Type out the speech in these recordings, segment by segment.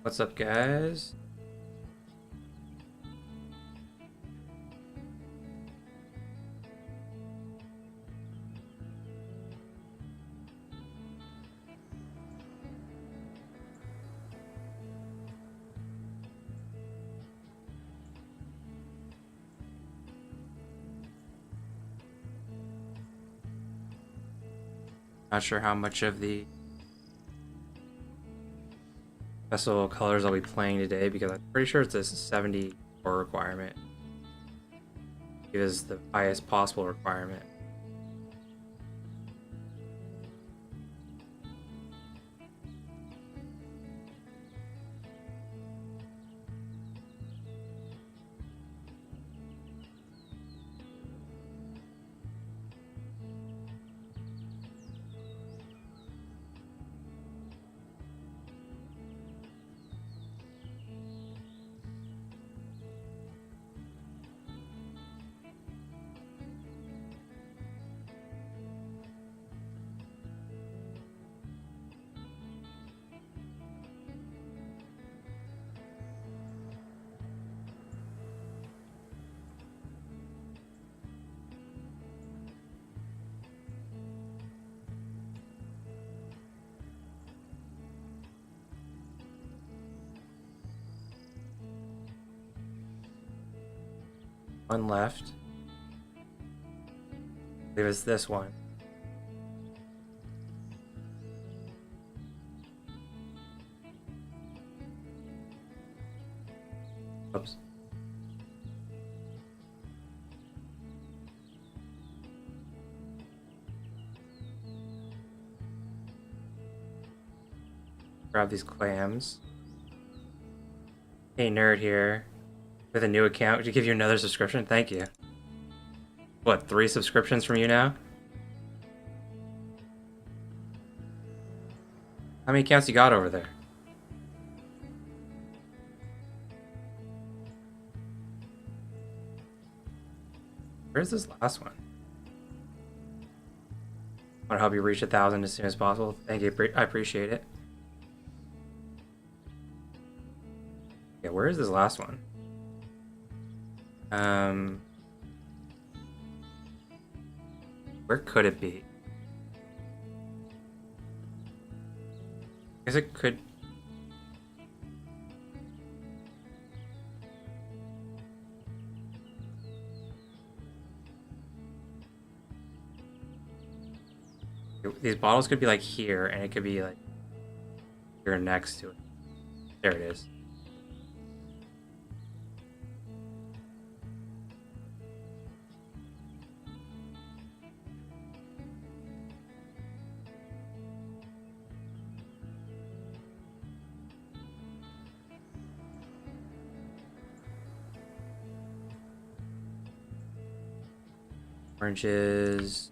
What's up, guys? Not sure how much of the festival colors I'll be playing today because I'm pretty sure it's a 74 requirement. It is the highest possible requirement. One left. I believe it's this one. Oops. Grab these clams. Hey, nerd here. With a new account, would you give you another subscription? Thank you. What, 3 subscriptions from you now? How many accounts you got over there? Where's this last one? I want to help you reach 1,000 as soon as possible. Thank you, I appreciate it. Yeah, where is this last one? Where could it be? I guess it could. These bottles could be like here, and it could be like here next to it. There it is. Oranges.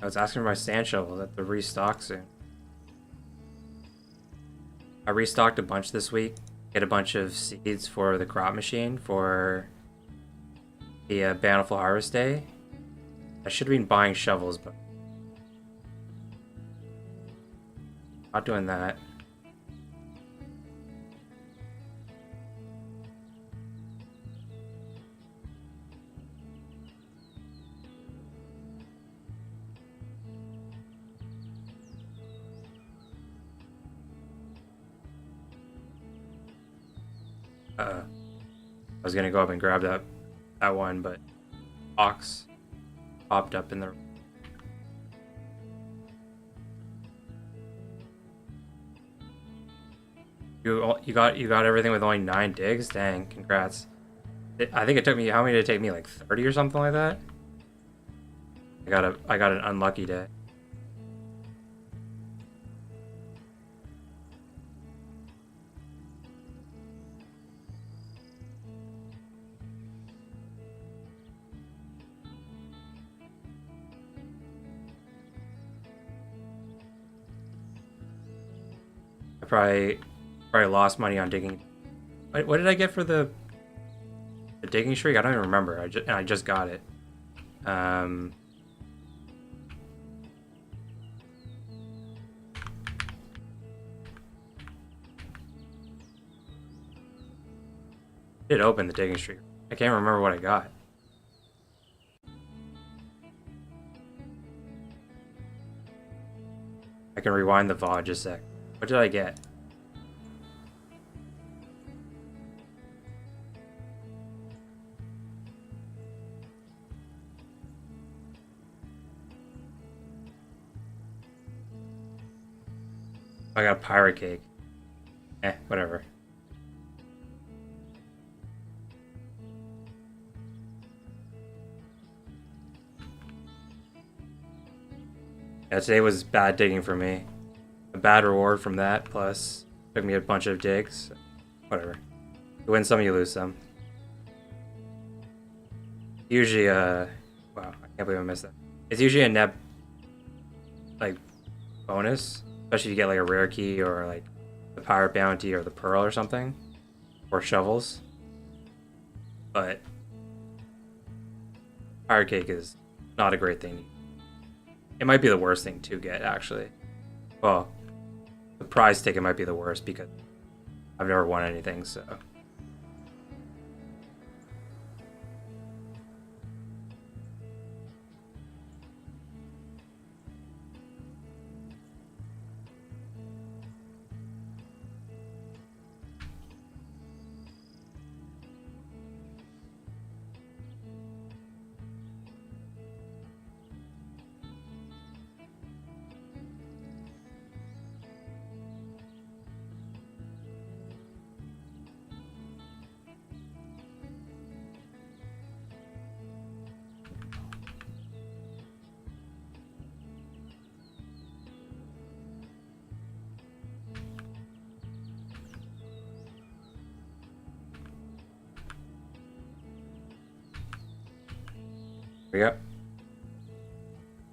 I was asking for my sand shovels at the restock soon. I restocked a bunch this week. Get a bunch of seeds for the crop machine for the Bountiful Harvest Day. I should have been buying shovels, but not doing that. I was gonna go up and grab that one, but ox popped up in the. You got everything with only 9 digs. Dang, congrats! I think it took me, how many did it take me? Like 30 or something like that. I got an unlucky day. I probably lost money on digging. What did I get for the digging streak? I don't even remember. I just got it. did open the digging streak. I can't remember what I got. I can rewind the VOD just a sec. What did I get? I got a pirate cake. Whatever. Yeah, today was bad digging for me. A bad reward from that, plus took me a bunch of digs. Whatever. You win some, you lose some. Usually, wow, I can't believe I missed that. It's usually a net, like, bonus, especially if you get like a rare key or like the pirate bounty or the pearl or something, or shovels. But pirate cake is not a great thing. It might be the worst thing to get, actually. Well, the prize ticket might be the worst because I've never won anything, so. Here we go.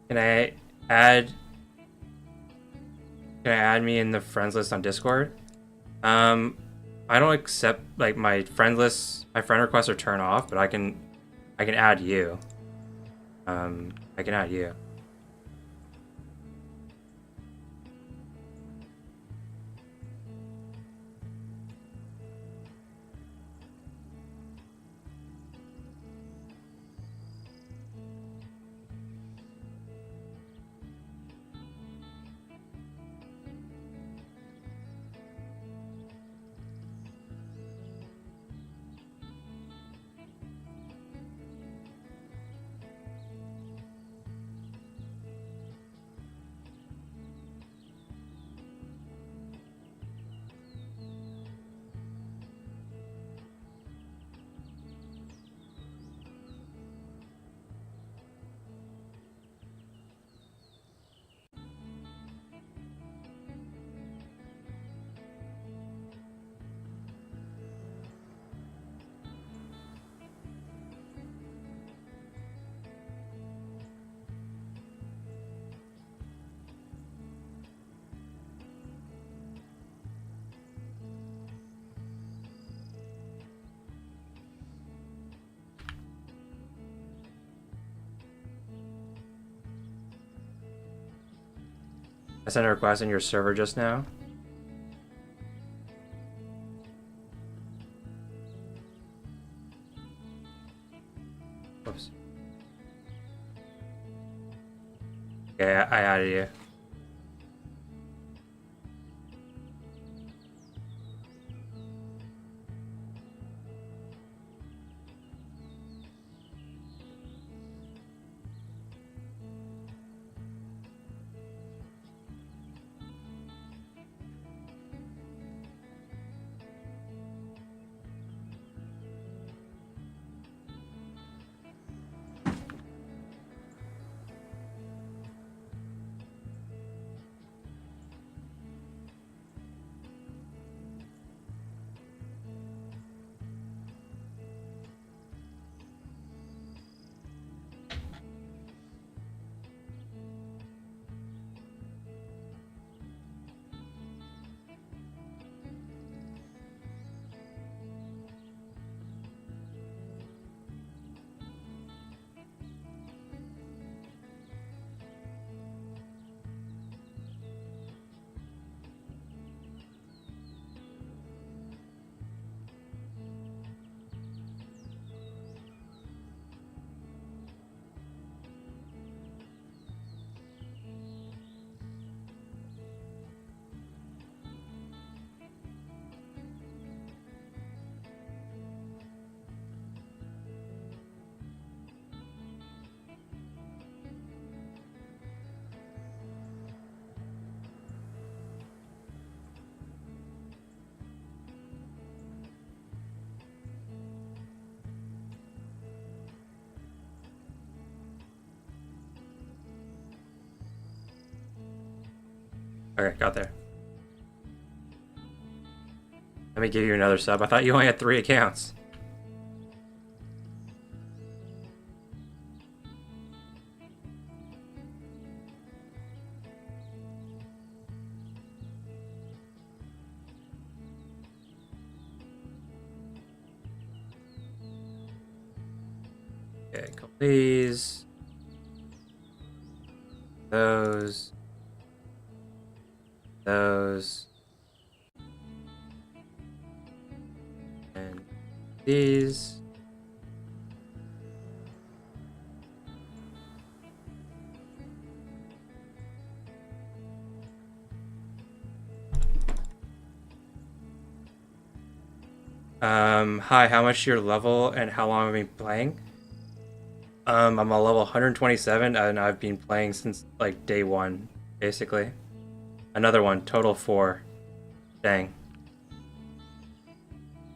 Can I add? Can I add me in the friends list on Discord? I don't accept like my friend list. My friend requests are turned off, but I can add you. I can add you. I sent a request on your server just now. Whoops. Okay, I added you. Okay, got there. Let me give you another sub. I thought you only had 3 accounts. Okay, couple these. Those. Those. And these. Hi, how much your level and how long have you been playing? I'm a level 127 and I've been playing since like day 1, basically. Another one, total 4. Dang.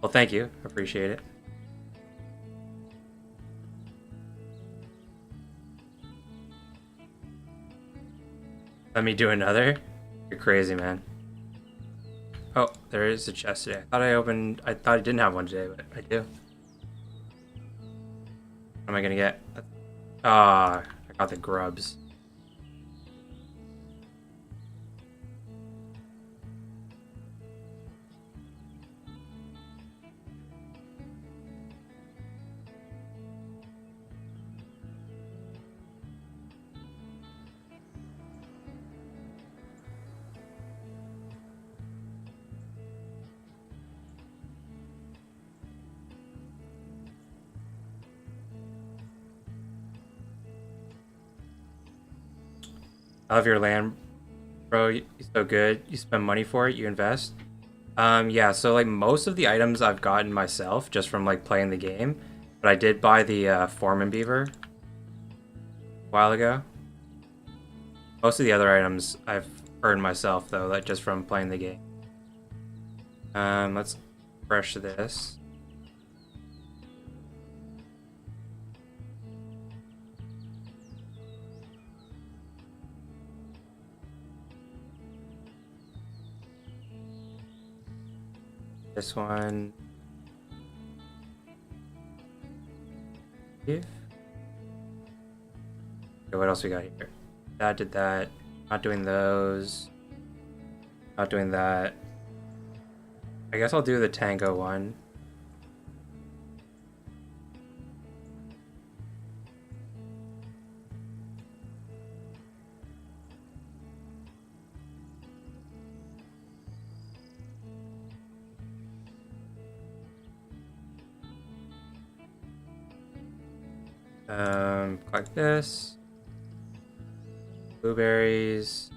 Well, thank you. Appreciate it. Let me do another? You're crazy, man. Oh, there is a chest today. I thought I didn't have one today, but I do. What am I gonna get? Ah, I got the grubs. I love your land, bro. You're so good. You spend money for it. You invest. Yeah. So like most of the items I've gotten myself just from like playing the game, but I did buy the Foreman Beaver a while ago. Most of the other items I've earned myself though, like just from playing the game. Let's refresh this. This one. Okay, what else we got here? That did that. Not doing those. Not doing that. I guess I'll do the Tango one. Collect this. Blueberries.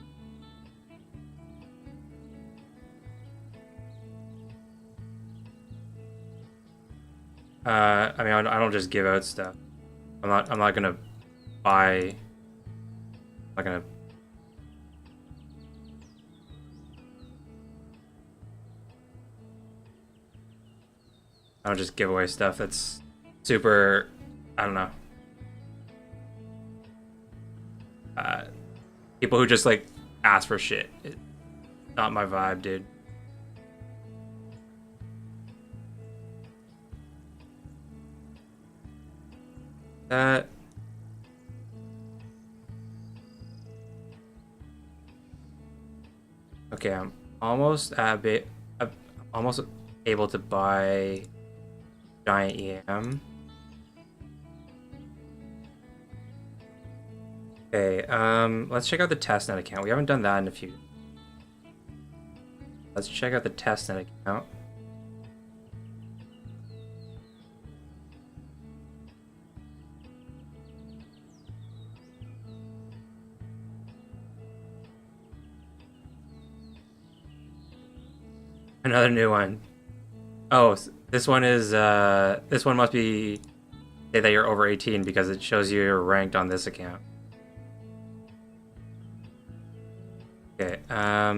I mean, I don't just give out stuff. I'm not gonna buy. I'm not gonna. I don't just give away stuff that's super. I don't know. Uh, People who just like ask for shit. It's not my vibe, dude. That. Okay, I'm almost a bit. I'm almost able to buy giant EM. Okay, let's check out the testnet account. We haven't done that in a few. Let's check out the testnet account. Another new one. Oh, this one is this one must be say that you're over 18 because it shows you're ranked on this account. Okay, I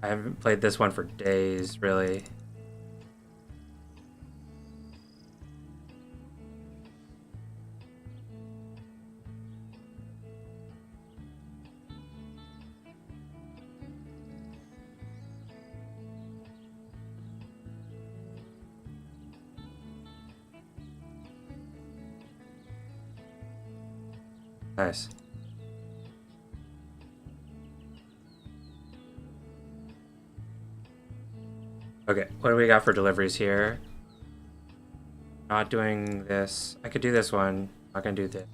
haven't played this one for days, really. Nice. Okay, what do we got for deliveries here? Not doing this. I could do this one. Not gonna do this.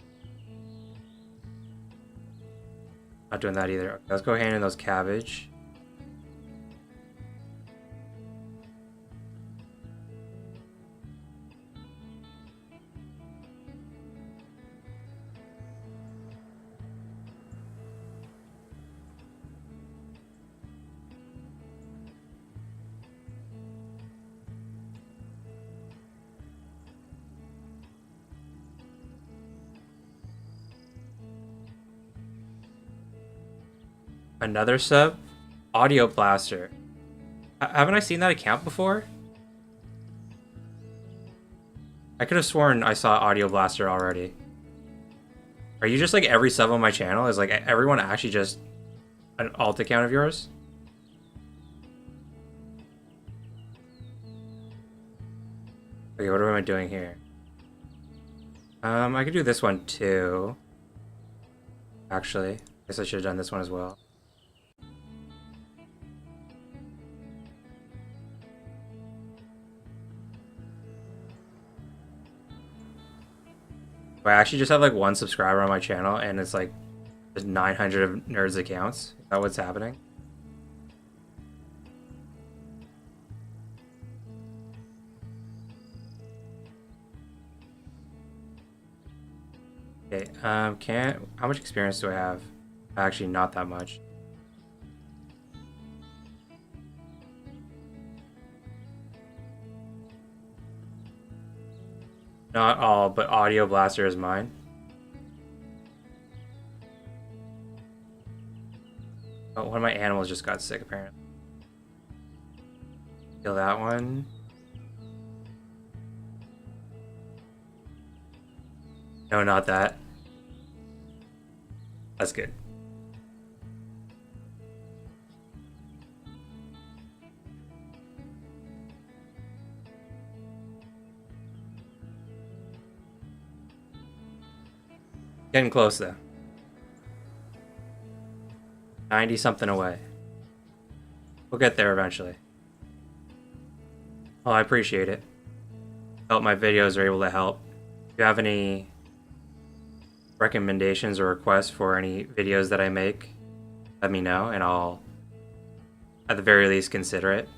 Not doing that either. Okay, let's go hand in those cabbage. Another sub? Audio Blaster. Haven't I seen that account before? I could have sworn I saw Audio Blaster already. Are you just like every sub on my channel? Is like everyone actually just an alt account of yours? Okay, what am I doing here? I could do this one too. Actually, I guess I should have done this one as well. I actually just have like one subscriber on my channel, and it's like there's 900 of nerds accounts. Is that what's happening? Okay, how much experience do I have? Actually, not that much. Not all, but Audio Blaster is mine. Oh, one of my animals just got sick, apparently. Kill that one. No, not that. That's good. Getting close, though. 90 something away. We'll get there eventually. Oh, I appreciate it. Hope my videos are able to help. If you have any recommendations or requests for any videos that I make, let me know, and I'll at the very least consider it.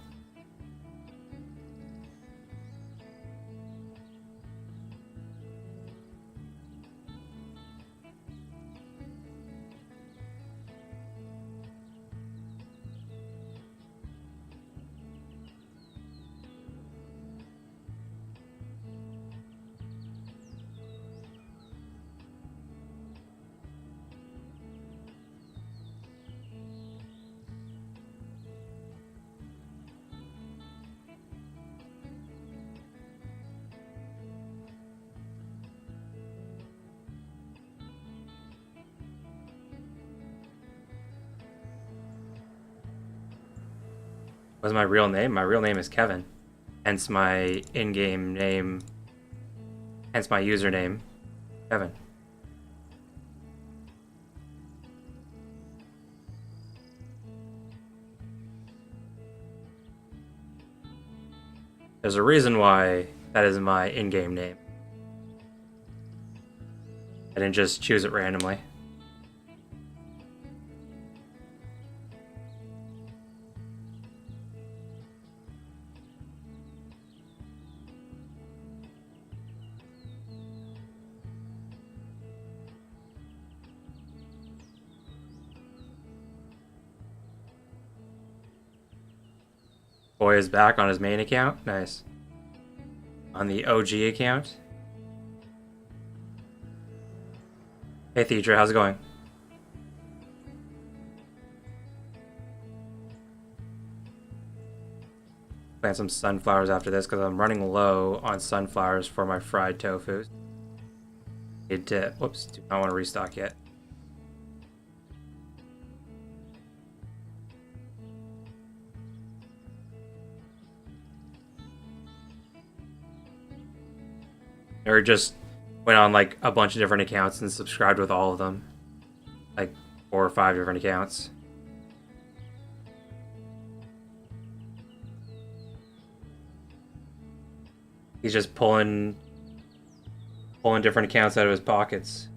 What's my real name? My real name is Kevin. Hence my in-game name. Hence my username, Kevin. There's a reason why that is my in-game name. I didn't just choose it randomly. Boy is back on his main account. Nice. On the OG account. Hey Theodra, how's it going? Plant some sunflowers after this because I'm running low on sunflowers for my fried tofu. Whoops, do not want to restock yet. Or just went on like a bunch of different accounts and subscribed with all of them, like 4 or 5 different accounts. He's just pulling different accounts out of his pockets.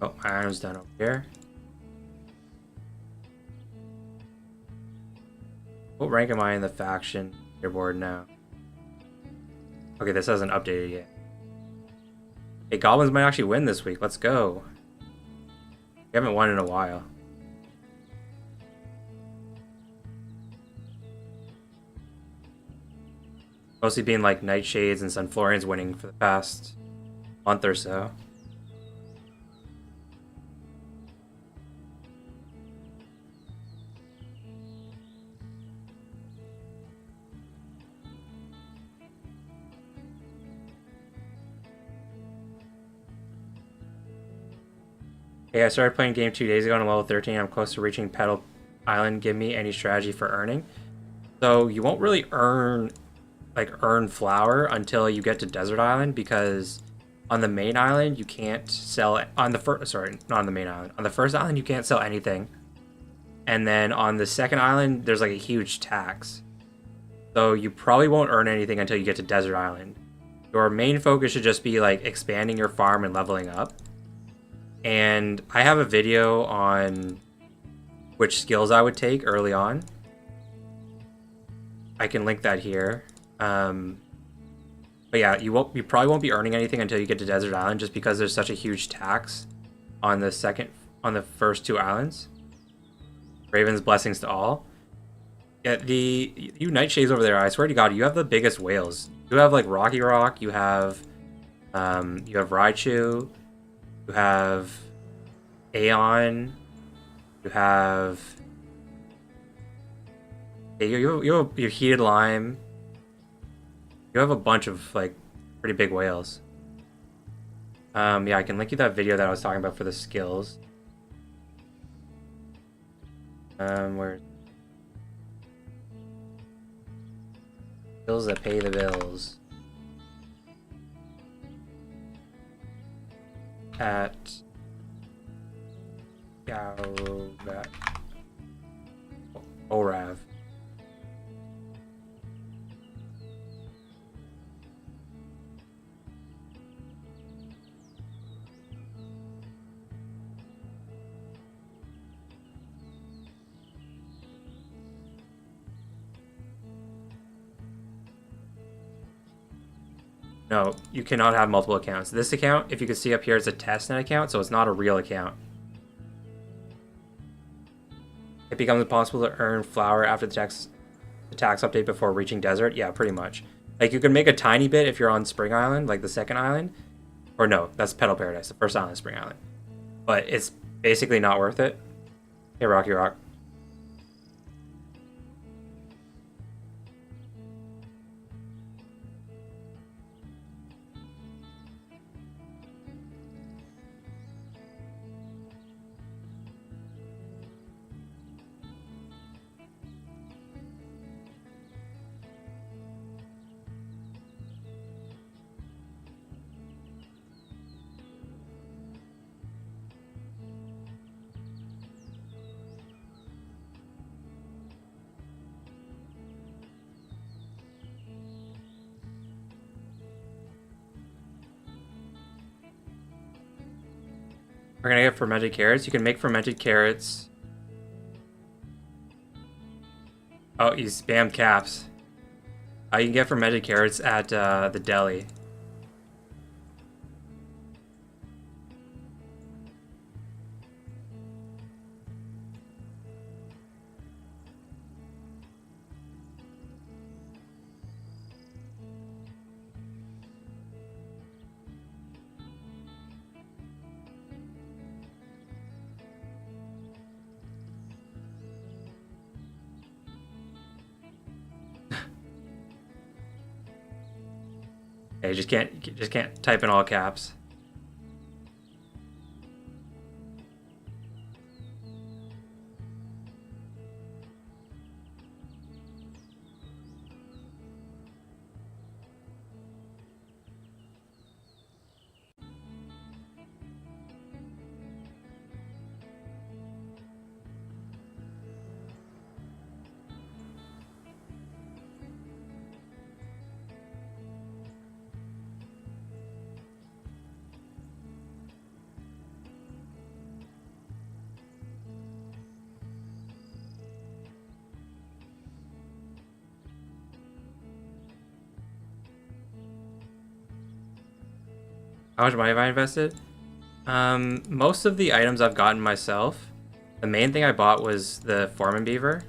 Oh, my iron's done over here. What rank am I in the faction leaderboard now? Okay, this hasn't updated yet. Hey, goblins might actually win this week. Let's go. We haven't won in a while. Mostly being like Nightshades and Sunflorians winning for the past month or so. Hey, I started playing game 2 days ago and I'm level 13. I'm close to reaching Petal Island. Give me any strategy for earning. So you won't really earn flour until you get to Desert Island, because on the main island you can't sell on the first not on the main island. On the first island you can't sell anything. And then on the second island there's like a huge tax. So you probably won't earn anything until you get to Desert Island. Your main focus should just be like expanding your farm and leveling up. And I have a video on which skills I would take early on. I can link that here. But yeah, you probably won't be earning anything until you get to Desert Island, just because there's such a huge tax on the first 2 islands. Raven's blessings to all. Yeah, you Nightshades over there, I swear to God, you have the biggest whales. You have like Rocky Rock, you have Raichu, you have Aeon, you have you have your Heated Lime. You have a bunch of like pretty big whales. Yeah, I can link you that video that I was talking about for the skills. Where skills that pay the bills. At ORAV. No, you cannot have multiple accounts. This account, if you can see up here, it's a testnet account, so it's not a real account. It becomes impossible to earn flour after the tax update before reaching desert. Yeah, pretty much. Like, you can make a tiny bit if you're on Spring Island, like the second island. Or no, that's Petal Paradise. The first island is Spring Island. But it's basically not worth it. Hey, Rocky Rock. We're gonna get fermented carrots. You can make fermented carrots. Oh, you spammed caps. You can get fermented carrots at the deli. Yeah, you just can't type in all caps. How much money have I invested? Most of the items I've gotten myself. The main thing I bought was the Foreman Beaver.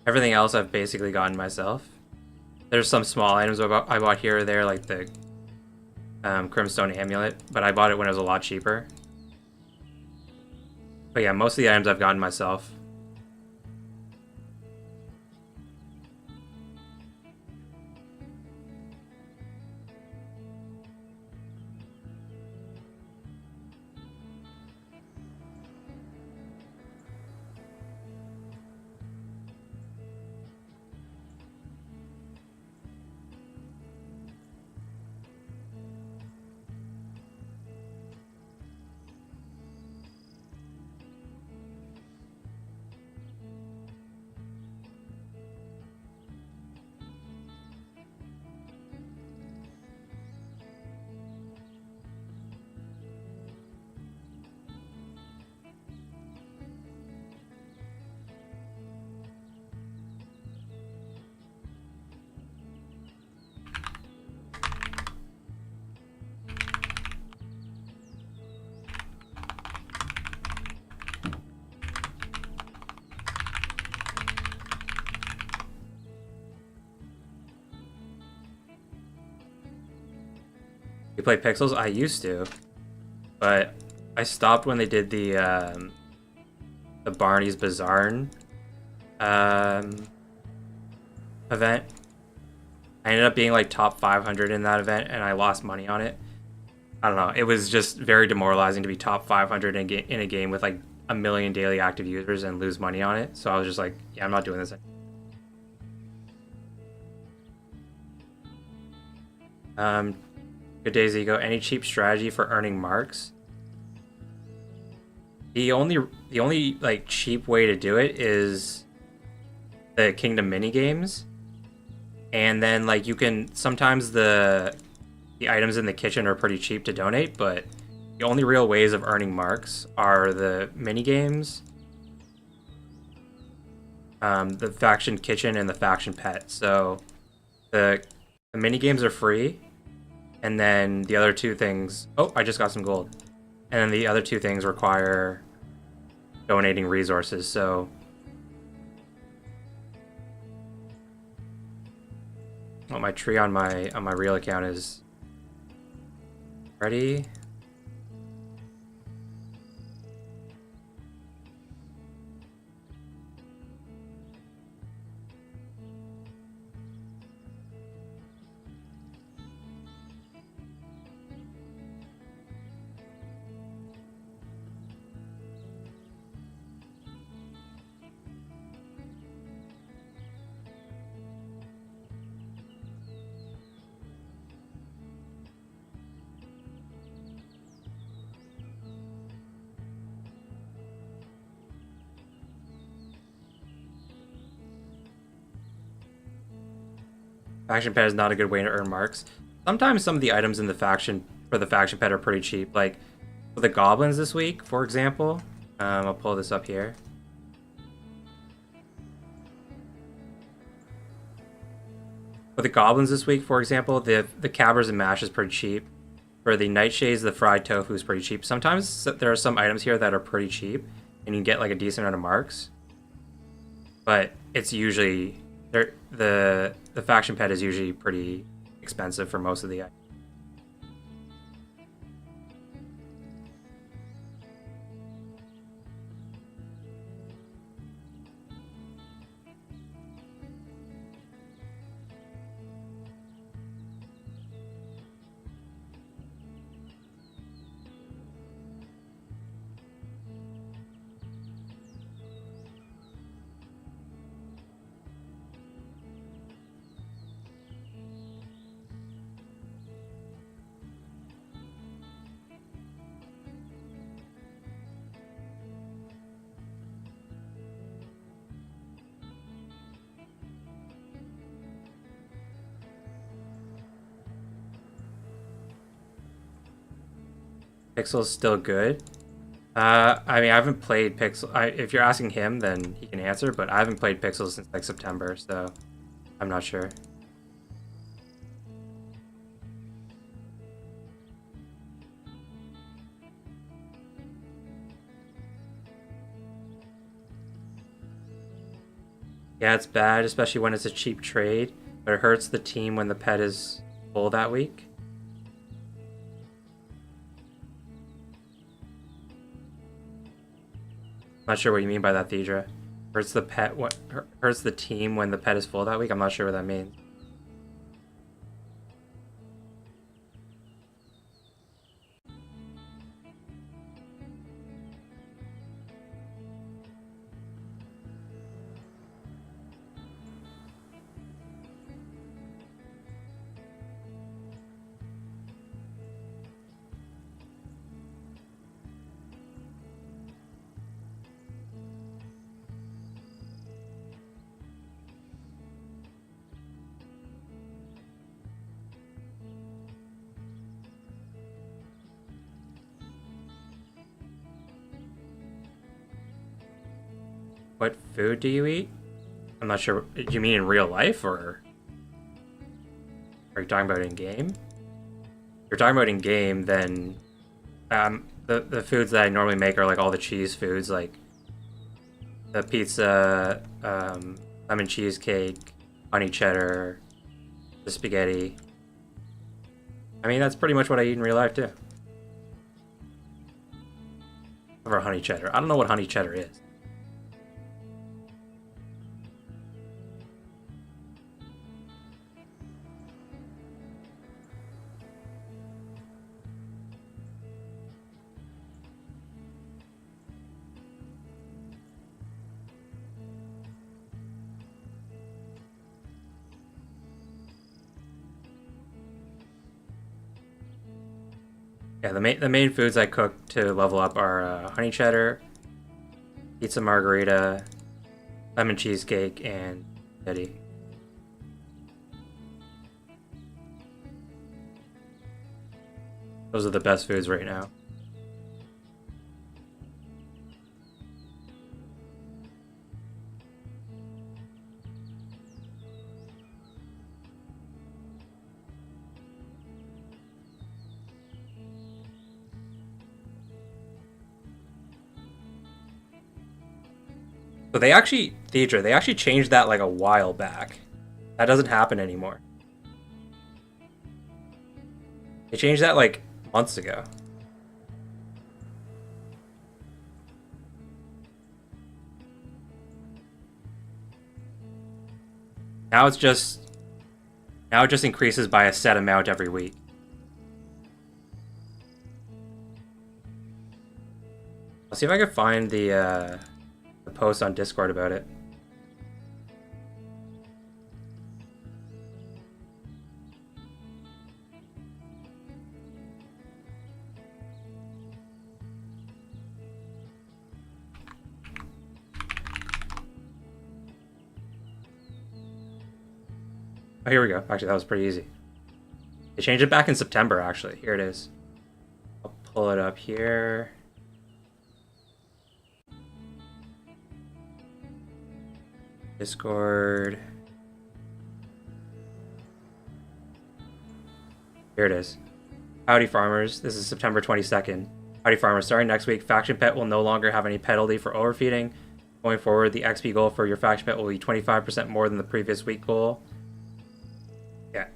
Everything else I've basically gotten myself. There's some small items I bought here or there, like the Crimstone Amulet, but I bought it when it was a lot cheaper. But yeah, most of the items I've gotten myself. You play Pixels? I used to, but I stopped when they did the Barney's Bazaar event. I ended up being like top 500 in that event, and I lost money on it. I don't know. It was just very demoralizing to be top 500 in a game with like a million daily active users and lose money on it. So I was just like, yeah, I'm not doing this. Good days, Ego. Any cheap strategy for earning marks? The only like cheap way to do it is the Kingdom mini games, and then like you can sometimes the items in the kitchen are pretty cheap to donate, but the only real ways of earning marks are the mini games, the faction kitchen, and the faction pet. So the mini games are free, and then the other two things. Oh, I just got some gold. And then the other two things require donating resources. So well, my tree on my real account is ready. Faction pet is not a good way to earn marks. Sometimes some of the items in the faction for the faction pet are pretty cheap. Like for the goblins this week, for example. I'll pull this up here. For the goblins this week, for example, the cabbers and mash is pretty cheap. For the nightshades, the fried tofu is pretty cheap. Sometimes there are some items here that are pretty cheap, and you can get like a decent amount of marks. But it's usually the faction pet is usually pretty expensive for most of the items. Pixel's still good. I mean, I haven't played Pixel. If you're asking him, then he can answer. But I haven't played Pixel since like September, so I'm not sure. Yeah, it's bad, especially when it's a cheap trade, but it hurts the team when the pet is full that week. Not sure what you mean by that, Thedra. Hurts the pet. What hurts the team when the pet is full that week? I'm not sure what that means. What food do you eat? I'm not sure. Do you mean in real life, or are you talking about in game? If you're talking about in game, then the foods that I normally make are like all the cheese foods, like the pizza, lemon cheesecake, honey cheddar, the spaghetti. I mean, that's pretty much what I eat in real life too. Or honey cheddar. I don't know what honey cheddar is. Yeah, the main foods I cook to level up are honey cheddar, pizza margarita, lemon cheesecake, and spaghetti. Those are the best foods right now. So Deidre, they actually changed that like a while back. That doesn't happen anymore. They changed that like months ago. Now it's just now it just increases by a set amount every week. I'll see if I can find the post on Discord about it. Oh, here we go. Actually, that was pretty easy. They changed it back in September, actually. Here it is. I'll pull it up here. Discord. Here it is. Howdy farmers, this is September 22nd. Howdy farmers, starting next week, Faction Pet will no longer have any penalty for overfeeding. Going forward, the XP goal for your Faction Pet will be 25% more than the previous week goal. Yeah.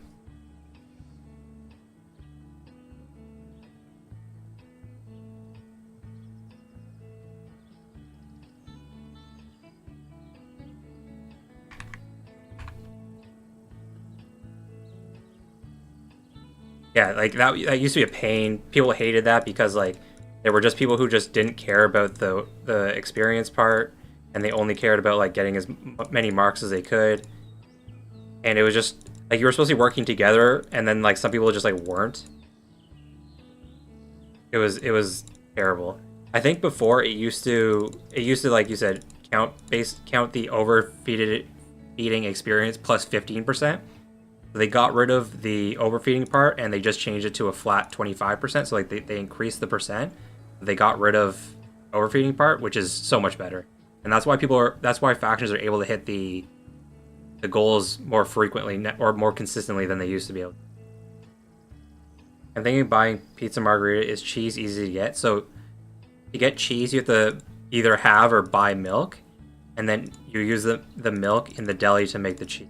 Yeah, like that used to be a pain. People hated that because like there were just people who just didn't care about the experience part, and they only cared about like getting as many marks as they could. And it was just like you were supposed to be working together, and then like some people just like weren't. It was terrible. I think before it used to like you said count the overfeeded feeding experience plus 15%. They got rid of the overfeeding part and they just changed it to a flat 25%. So like they increased the percent. They got rid of overfeeding part, which is so much better. And that's why factions are able to hit the goals more frequently or more consistently than they used to be able to. I'm thinking buying pizza margherita. Is cheese easy to get? So to get cheese, you have to either have or buy milk, and then you use the milk in the deli to make the cheese.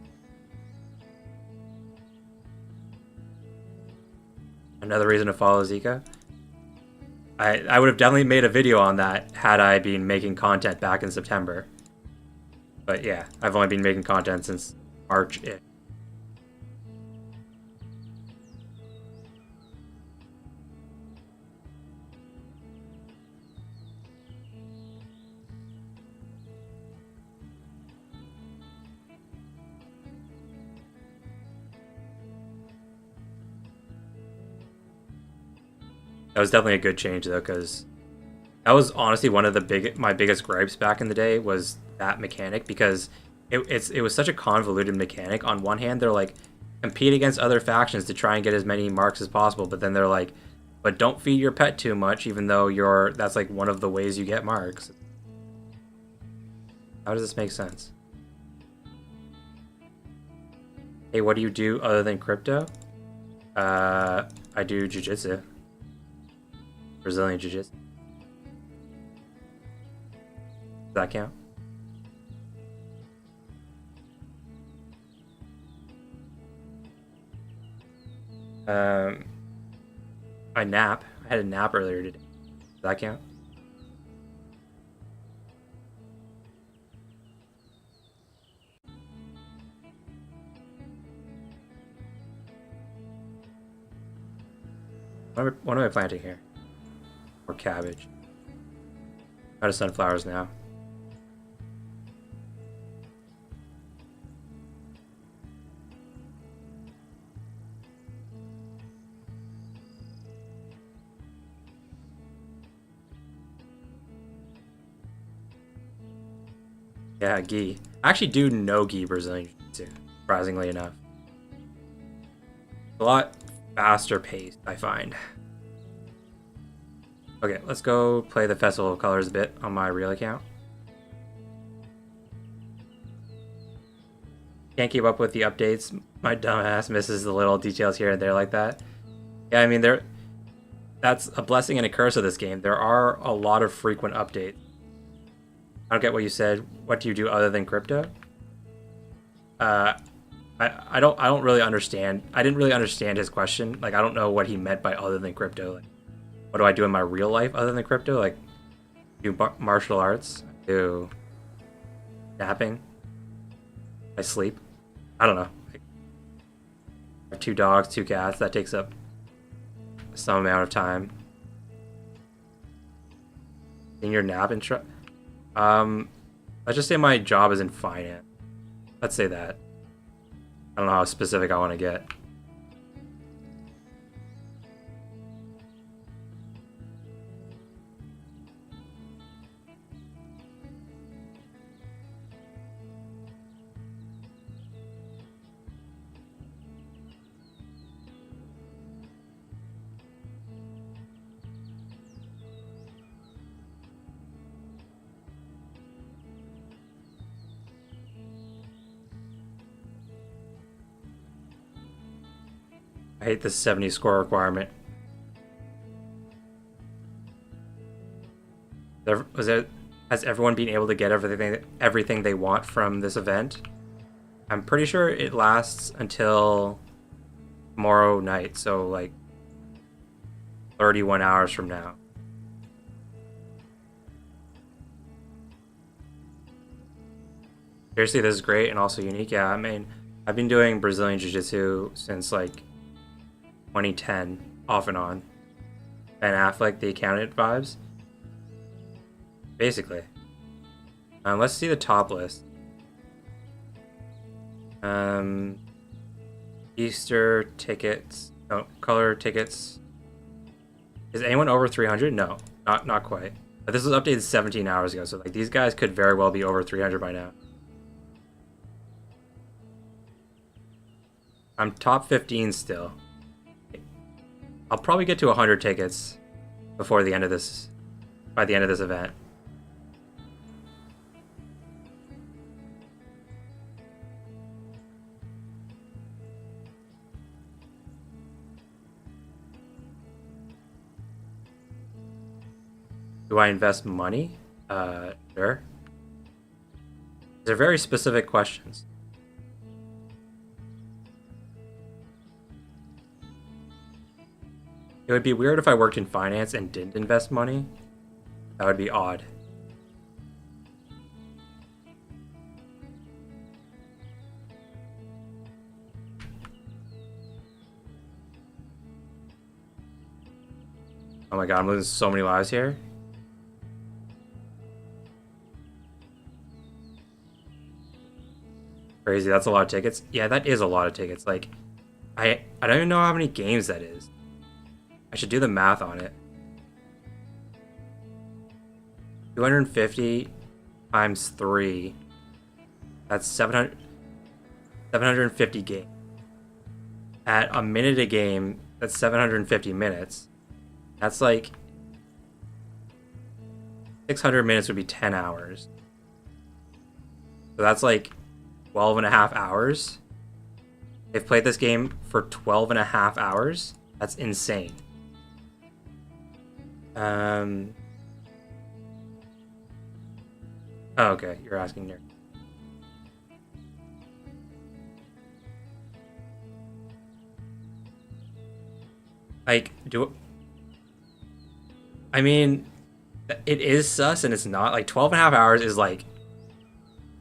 Another reason to follow Zika. I would have definitely made a video on that had I been making content back in September. But yeah, I've only been making content since March-ish. That was definitely a good change though, because that was honestly one of my biggest gripes back in the day was that mechanic, because it was such a convoluted mechanic. On one hand, they're like compete against other factions to try and get as many marks as possible, but then they're like, but don't feed your pet too much, even though that's like one of the ways you get marks. How does this make sense? Hey, what do you do other than crypto? I do jiu-jitsu. Brazilian jiu-jitsu. Does that count? I nap. I had a nap earlier today. Does that count? What am I planting here? More cabbage. Out of sunflowers now. Yeah, gi. I actually do know gi Brazilian Jiu-Jitsu, surprisingly enough. A lot faster paced, I find. Okay, let's go play the Festival of Colors a bit on my real account. Can't keep up with the updates. My dumbass misses the little details here and there like that. Yeah, I mean, that's a blessing and a curse of this game. There are a lot of frequent updates. I don't get what you said. What do you do other than crypto? I don't really understand. I didn't really understand his question. Like, I don't know what he meant by other than crypto. Like, what do I do in my real life other than crypto? Like, do martial arts, do napping, I sleep. I don't know. Like, I have 2 dogs, 2 cats. That takes up some amount of time. In your nap intro. Let's just say my job is in finance. Let's say that. I don't know how specific I want to get. I hate this 70 score requirement. Has everyone been able to get everything they want from this event? I'm pretty sure it lasts until tomorrow night, so like 31 hours from now. Seriously, this is great and also unique. Yeah, I mean, I've been doing Brazilian Jiu-Jitsu since like 2010, off and on. Ben Affleck, the accountant vibes. Basically. Let's see the top list. Easter tickets. No, color tickets. Is anyone over 300? No, not quite. But this was updated 17 hours ago, so like these guys could very well be over 300 by now. I'm top 15 still. I'll probably get to 100 tickets before the end of this, by the end of this event. Do I invest money? Sure. These are very specific questions. It would be weird if I worked in finance and didn't invest money. That would be odd. Oh my god, I'm losing so many lives here. Crazy, that's a lot of tickets. Yeah, that is a lot of tickets. Like, I don't even know how many games that is. I should do the math on it. 250 times 3. That's 750 games. At a minute a game, that's 750 minutes. That's like 600 minutes would be 10 hours. So that's like 12 and a half hours. They've played this game for 12 and a half hours. That's insane. Oh, okay, you're asking there. Like, I mean, it is sus and it's not. Like, 12 and a half hours is like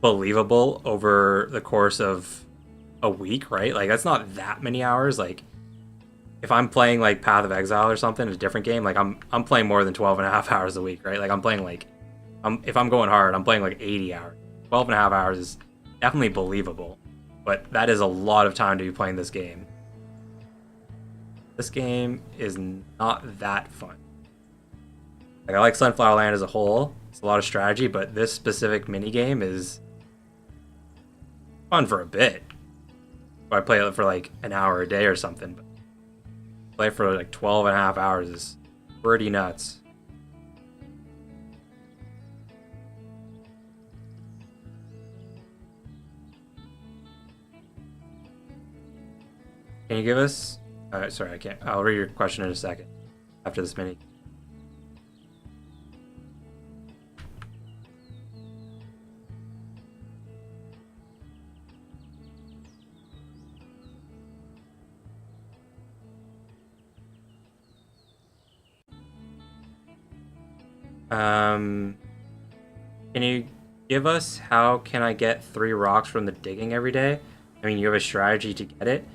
believable over the course of a week, right? Like, that's not that many hours. Like, if I'm playing like Path of Exile or something, a different game, like I'm playing more than 12 and a half hours a week, right? Like, I'm playing like if I'm going hard, I'm playing like 80 hours. 12 and a half hours is definitely believable, but that is a lot of time to be playing this game. This game is not that fun. Like, I like Sunflower Land as a whole. It's a lot of strategy, but this specific mini game is fun for a bit. I play it for like an hour a day or something, but play for like 12 and a half hours is pretty nuts. Can you give us... sorry, I can't. I'll read your question in a second after this mini. Can you give us how can I get 3 rocks from the digging every day? I mean, you have a strategy to get it.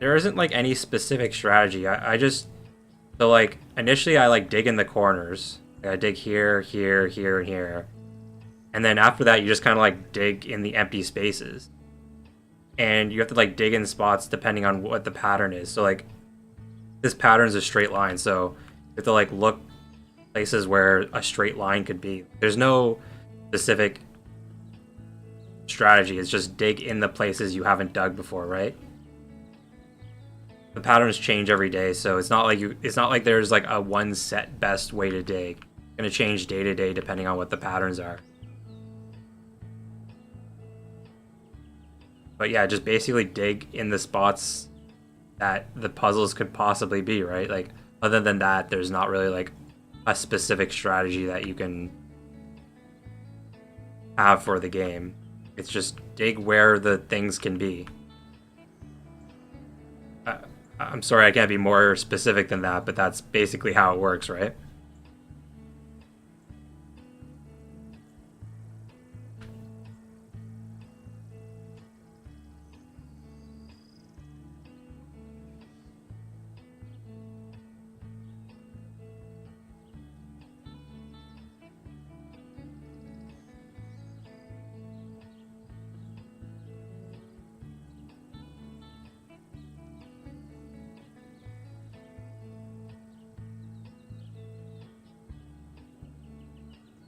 There isn't like any specific strategy. I just so like initially I like dig in the corners. Like, I dig here, here, here, and here, and then after that you just kind of like dig in the empty spaces, and you have to like dig in spots depending on what the pattern is. So like this pattern is a straight line, so you have to like look places where a straight line could be. There's no specific strategy. It's just dig in the places you haven't dug before, right? The patterns change every day, so it's not like there's like a one set best way to dig. It's gonna change day to day depending on what the patterns are. But yeah, just basically dig in the spots that the puzzles could possibly be, right? Like, other than that, there's not really like a specific strategy that you can have for the game. It's just dig where the things can be. I'm sorry, I can't be more specific than that, but that's basically how it works, right?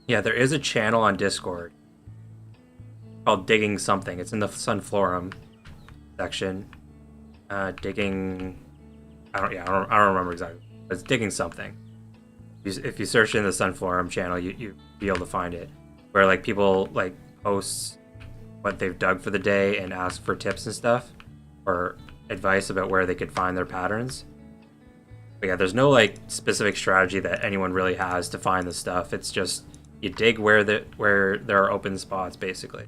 Yeah, there is a channel on Discord called Digging Something. It's in the Sunflorum section. Digging. I don't remember exactly. But it's digging something. If you search in the Sunforum channel, you be able to find it, where like people like post what they've dug for the day and ask for tips and stuff, or advice about where they could find their patterns. But yeah, there's no like specific strategy that anyone really has to find the stuff. It's just you dig where there are open spots, basically,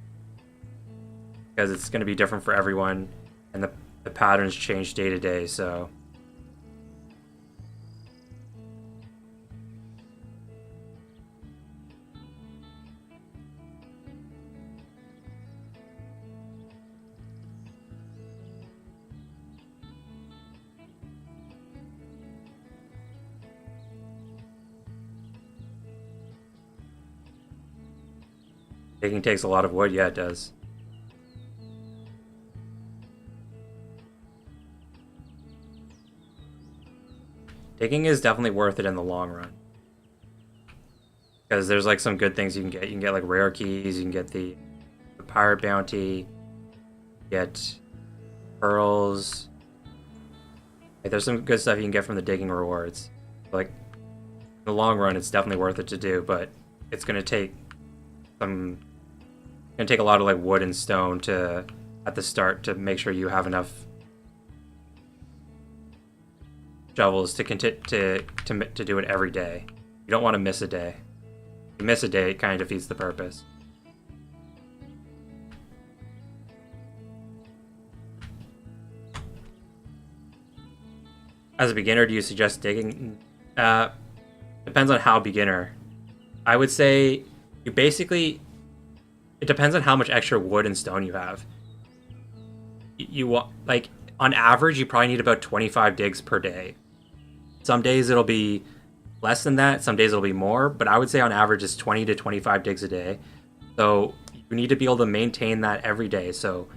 because it's going to be different for everyone, and the patterns change day to day. So digging takes a lot of wood. Yeah, it does. Digging is definitely worth it in the long run, because there's like some good things you can get. You can get like rare keys. You can get the pirate bounty. Get pearls. Like, there's some good stuff you can get from the digging rewards. Like in the long run, it's definitely worth it to do, but it's gonna take some. Gonna take a lot of like wood and stone to at the start to make sure you have enough shovels to do it every day. You don't want to miss a day. If you miss a day, it kind of defeats the purpose. As a beginner, do you suggest digging? Depends on how beginner. I would say you basically. It depends on how much extra wood and stone you have. You want like on average, you probably need about 25 digs per day. Some days it'll be less than that. Some days it'll be more, but I would say on average it's 20 to 25 digs a day. So you need to be able to maintain that every day. So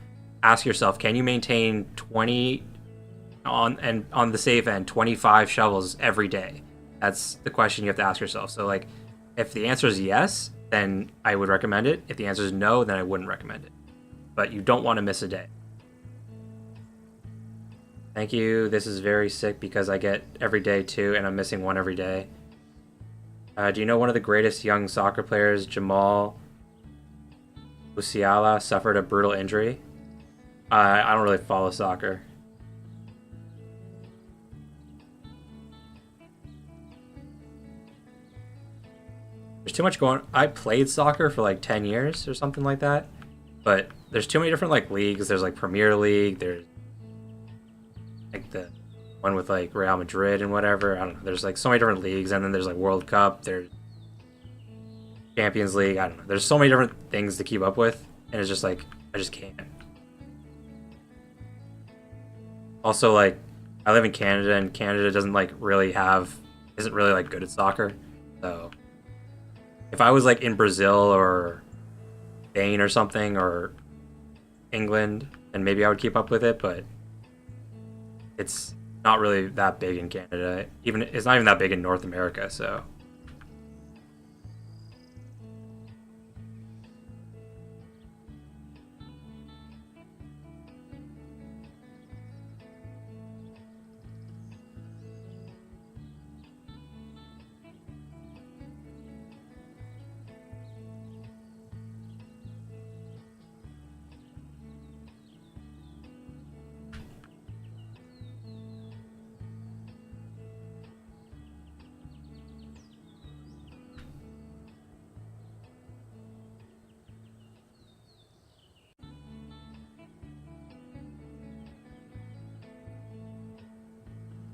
ask yourself, can you maintain 20 on the safe end 25 shovels every day? That's the question you have to ask yourself. So like if the answer is yes, then I would recommend it. If the answer is no, then I wouldn't recommend it. But you don't want to miss a day. Thank you. This is very sick because I get every day too, and I'm missing one every day. Do you know one of the greatest young soccer players, Jamal Musiala, suffered a brutal injury? I don't really follow soccer. There's too much going. I played soccer for like 10 years or something like that, but there's too many different like leagues. There's like Premier League. There's like the one with like Real Madrid and whatever. I don't know. There's like so many different leagues, and then there's like World Cup. There's Champions League. I don't know. There's so many different things to keep up with, and it's just like I just can't. Also, like I live in Canada, and Canada doesn't like really have isn't really like good at soccer, so. If I was like in Brazil or Spain or something or England, then maybe I would keep up with it, but it's not really that big in Canada. Even it's not even that big in North America, so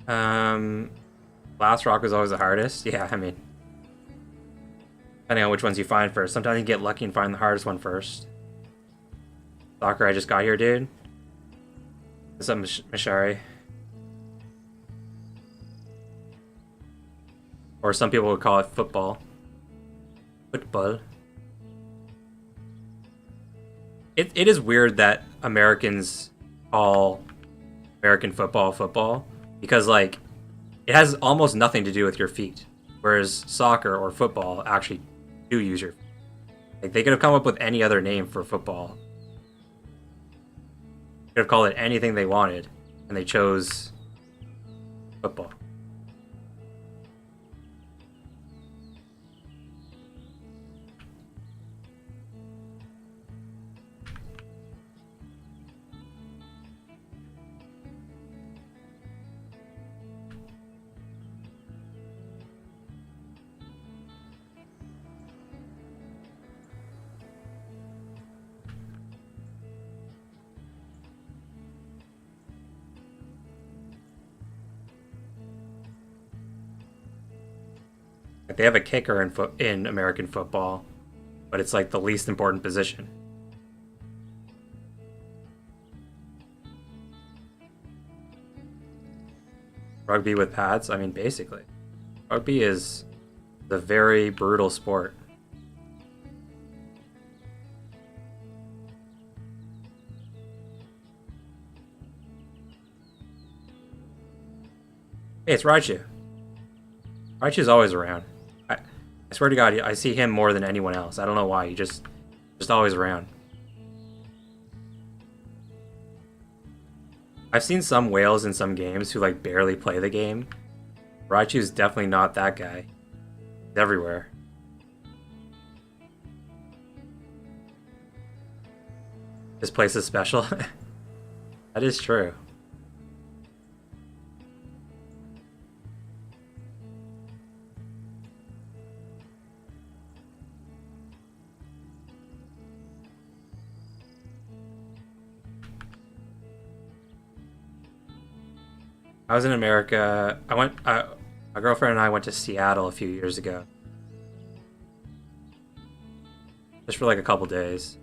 um Last Rock was always the hardest. Yeah, I mean depending on which ones you find first. Sometimes you get lucky and find the hardest one first. Soccer, I just got here, dude. What's up, Mishari? Or some people would call it football. Football. It is weird that Americans call American football football because like it has almost nothing to do with your feet, whereas soccer or football actually do use your feet. Like they could have come up with any other name for football. Could have called it anything they wanted. and they chose football. Like, they have a kicker in American football, but it's like the least important position. Rugby with pads? I mean, basically. Rugby is a very brutal sport. Hey, it's Raichu. Raichu's always around. I swear to God, I see him more than anyone else. I don't know why. He just always around. I've seen some whales in some games who like barely play the game. Raichu's definitely not that guy. He's everywhere. This place is special. That is true. I was in America. My girlfriend and I went to Seattle a few years ago, just for like a couple days.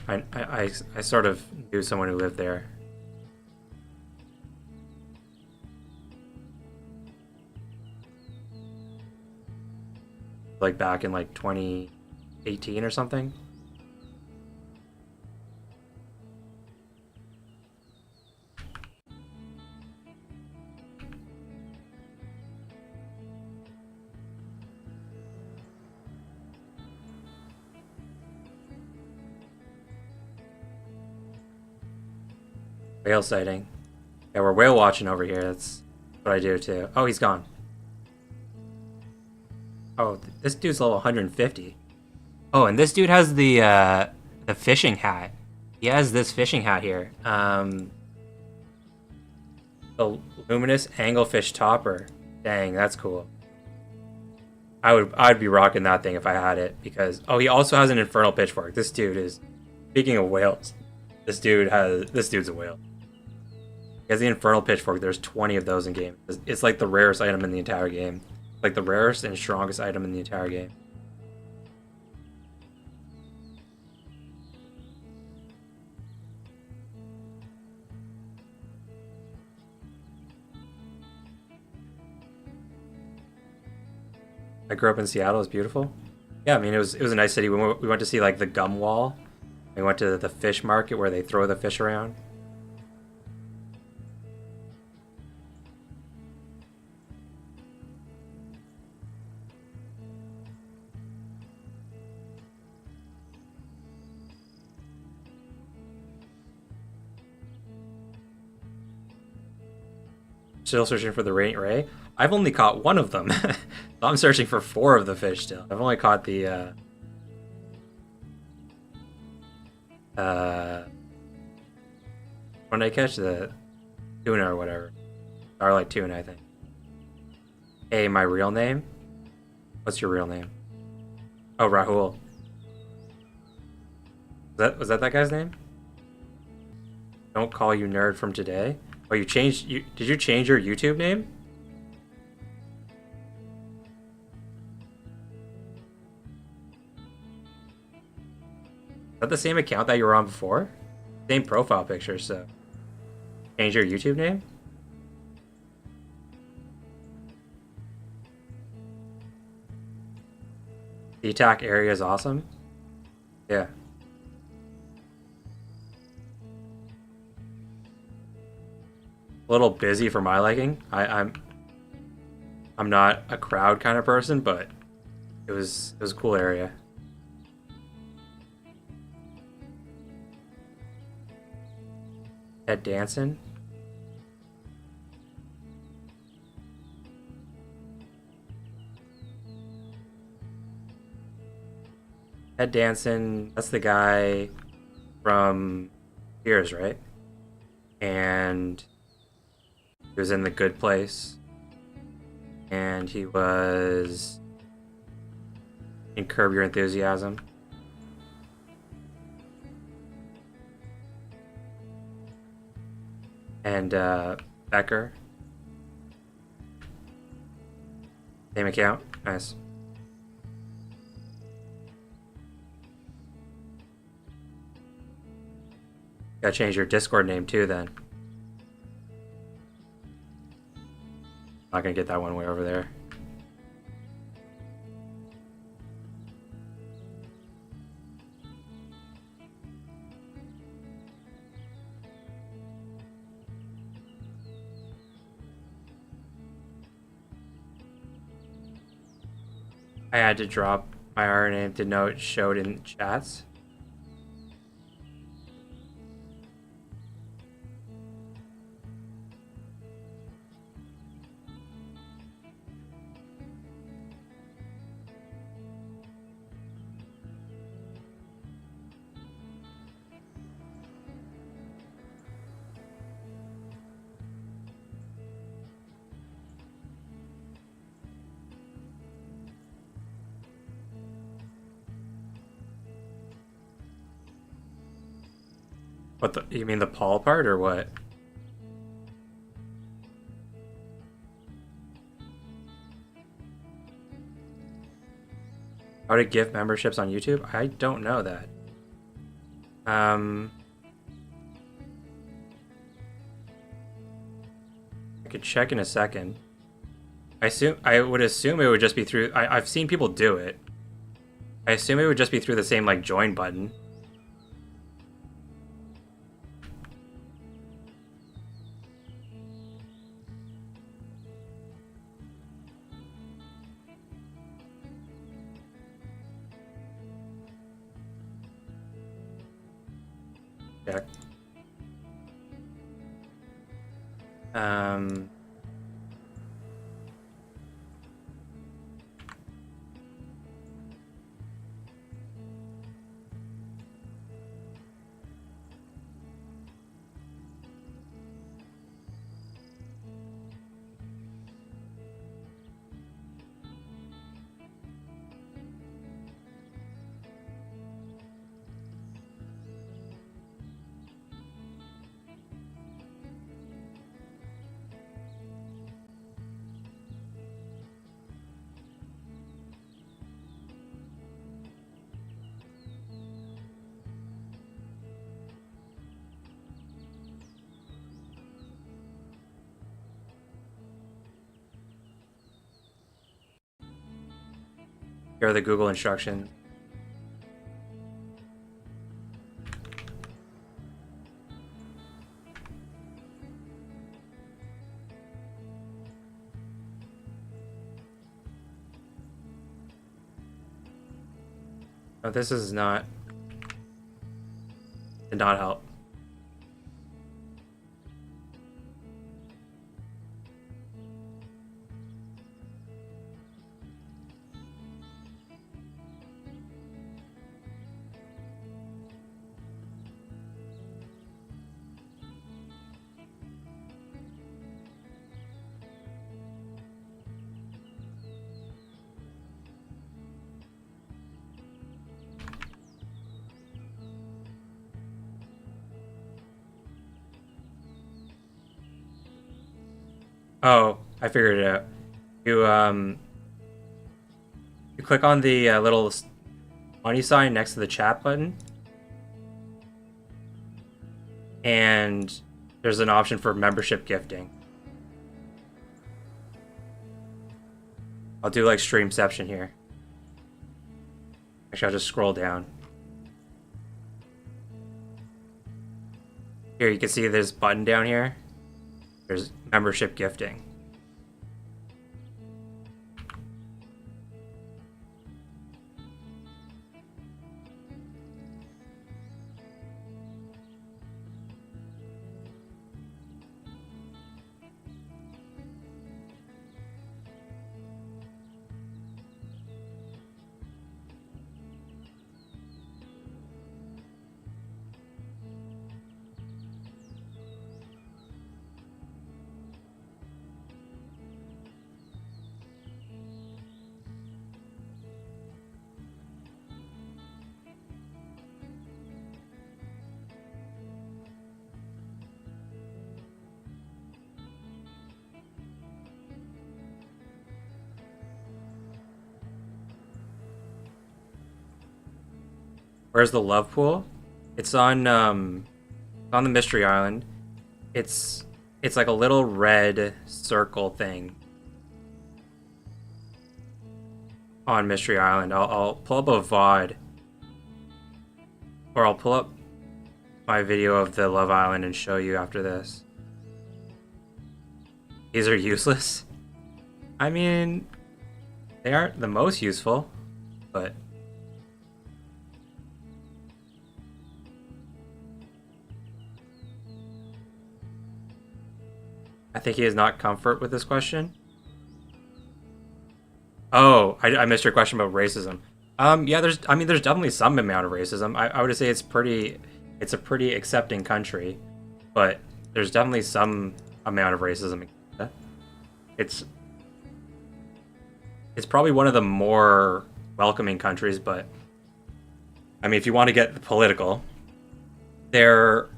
I sort of knew someone who lived there. Like back in like 2018 or something. Whale sighting. Yeah, we're whale watching over here. That's what I do too. Oh, he's gone. Oh, this dude's level 150. Oh, and this dude has the fishing hat. He has this fishing hat here. The luminous anglefish topper. Dang, that's cool. I'd be rocking that thing if I had it because he also has an infernal pitchfork. This dude is, speaking of whales, this dude's a whale. He has the infernal pitchfork. There's 20 of those in game. It's like the rarest item in the entire game. Like the rarest and strongest item in the entire game. I grew up in Seattle. It's beautiful. Yeah, I mean it was a nice city. We went to see like the gum wall. We went to the fish market where they throw the fish around. Still searching for the Radiant Ray. I've only caught one of them. So I'm searching for 4 of the fish still. I've only caught the when I catch the tuna or whatever. Starlight tuna, I think. Hey, my real name? What's your real name? Oh, Rahul. Was that guy's name? Don't call you nerd from today. Oh, did you change your YouTube name? Is that the same account that you were on before? Same profile picture, so change your YouTube name? The attack area is awesome. Yeah. A little busy for my liking. I'm not a crowd kind of person, but it was a cool area. Head dancing. Ted Danson, that's the guy from Cheers, right? And he was in The Good Place. And he was in Curb Your Enthusiasm. And Becker. Same account. Nice. Gotta change your Discord name too then. Not gonna get that one way over there. I had to drop my R name to know it showed in chats. What the, you mean the Paul part or what? How to gift memberships on YouTube? I don't know that. I could check in a second. I would assume it would just be through. I've seen people do it. I assume it would just be through the same like join button. Check. Um. Here are the Google instructions. Oh, this is not. Did not help. Oh, I figured it out. You click on the little money sign next to the chat button, and there's an option for membership gifting. I'll do like Streamception here. Actually, I'll just scroll down. Here, you can see this button down here. There's membership gifting. Where's the love pool? It's on the Mystery Island. It's it's like a little red circle thing on Mystery Island. I'll pull up a VOD, or I'll pull up my video of the Love Island and show you after this. These are useless. I mean, they aren't the most useful, but I think he has not comfort with this question. Oh, I missed your question about racism. Yeah, there's definitely some amount of racism. I would say it's a pretty accepting country, but there's definitely some amount of racism in Canada. It's it's probably one of the more welcoming countries, but I mean, if you want to get political, there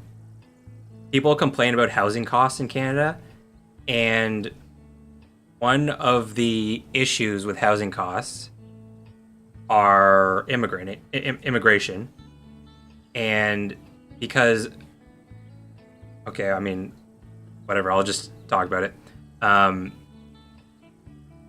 people complain about housing costs in Canada, and one of the issues with housing costs are immigration, and because okay, I mean, whatever, I'll just talk about it. Um,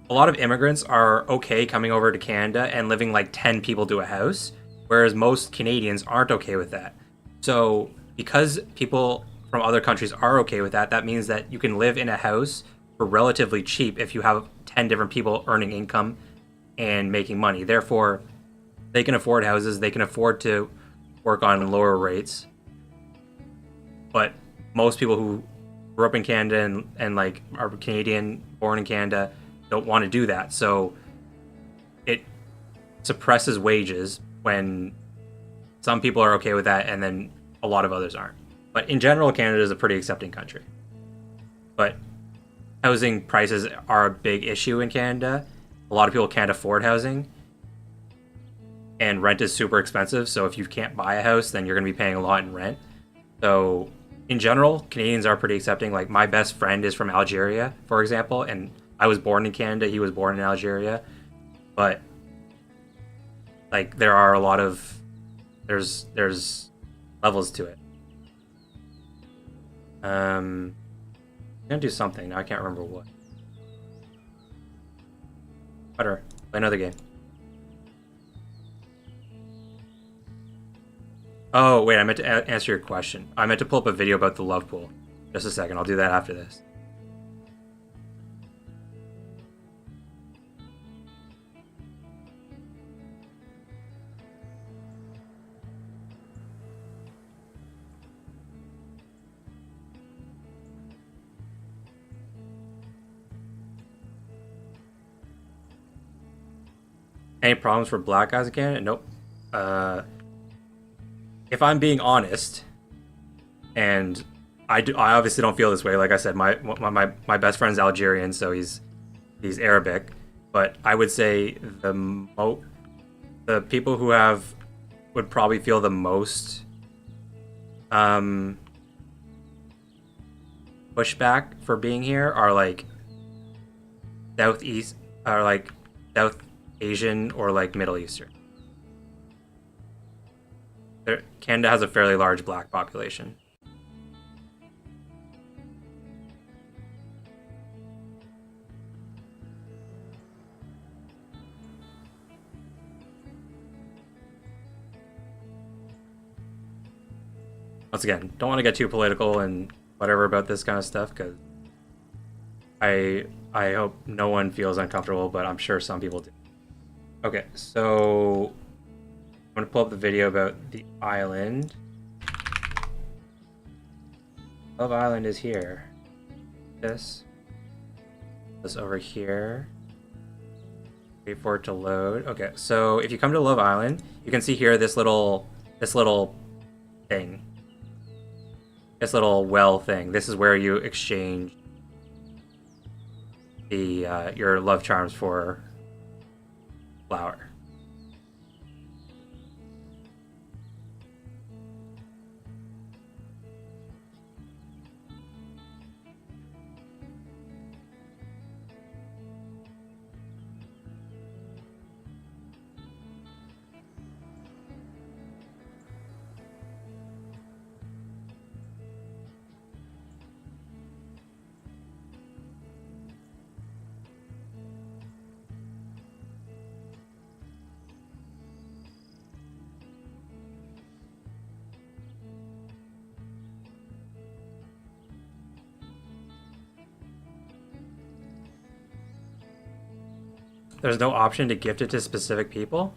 a lot of immigrants are okay coming over to Canada and living like 10 people to a house, whereas most Canadians aren't okay with that. So, because people from other countries are okay with that, that means that you can live in a house for relatively cheap if you have 10 different people earning income and making money. Therefore, they can afford houses, they can afford to work on lower rates. But most people who grew up in Canada and like are Canadian, born in Canada, don't want to do that. So it suppresses wages when some people are okay with that and then a lot of others aren't. But in general, Canada is a pretty accepting country. But housing prices are a big issue in Canada. A lot of people can't afford housing, and rent is super expensive. So if you can't buy a house, then you're going to be paying a lot in rent. So in general, Canadians are pretty accepting. Like my best friend is from Algeria, for example, and I was born in Canada. He was born in Algeria, but like there are a lot of there's levels to it. I'm gonna do something now. I can't remember what. Whatever. Play another game. Oh wait, I meant to answer your question. I meant to pull up a video about the love pool. Just a second. I'll do that after this. Any problems for black guys in Canada? Nope. Uh, if I'm being honest, and I obviously don't feel this way. Like I said, my best friend's Algerian, so he's Arabic. But I would say the people who have would probably feel the most um, pushback for being here are like southeast, or like South Asian or like Middle Eastern. Canada has a fairly large black population. Once again, don't want to get too political and whatever about this kind of stuff because I hope no one feels uncomfortable, but I'm sure some people do. Okay, so I'm gonna pull up the video about the island. Love Island is here. This over here. Wait for it to load. Okay, so if you come to Love Island, you can see here this little thing. This little well thing. This is where you exchange the your love charms for flower. there's no option to gift it to specific people.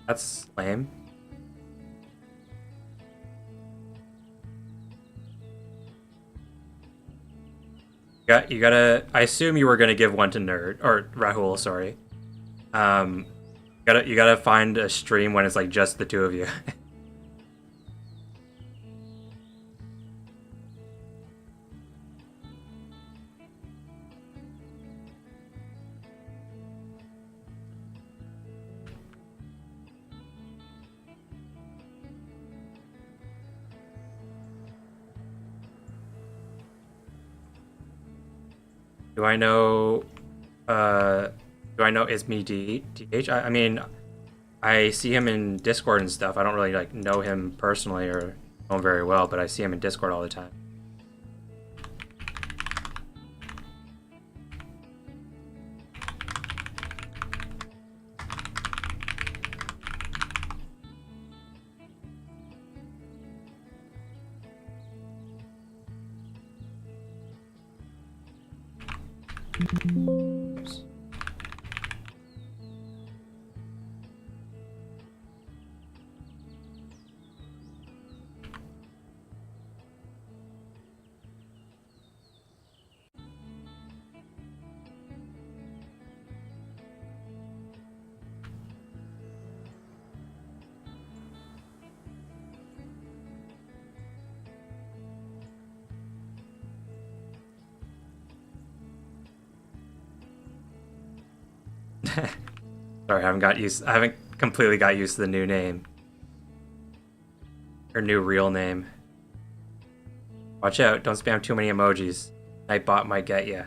That's lame. You gotta. I assume you were gonna give one to Nerd or Rahul. Sorry. Um, you gotta find a stream when it's like just the two of you. Do I know? Uh, do I know it's me DH? I mean, I see him in Discord and stuff. I don't really like know him personally or know him very well, but I see him in Discord all the time. Oops. Sorry, I haven't completely got used to the new name. Or new real name. Watch out, don't spam too many emojis. Nightbot might get you.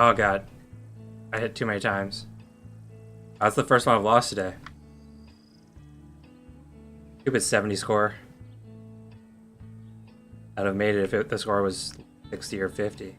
Oh god, I hit too many times. That's the first one I've lost today. Stupid 70 score. I'd have made it if the score was 60 or 50.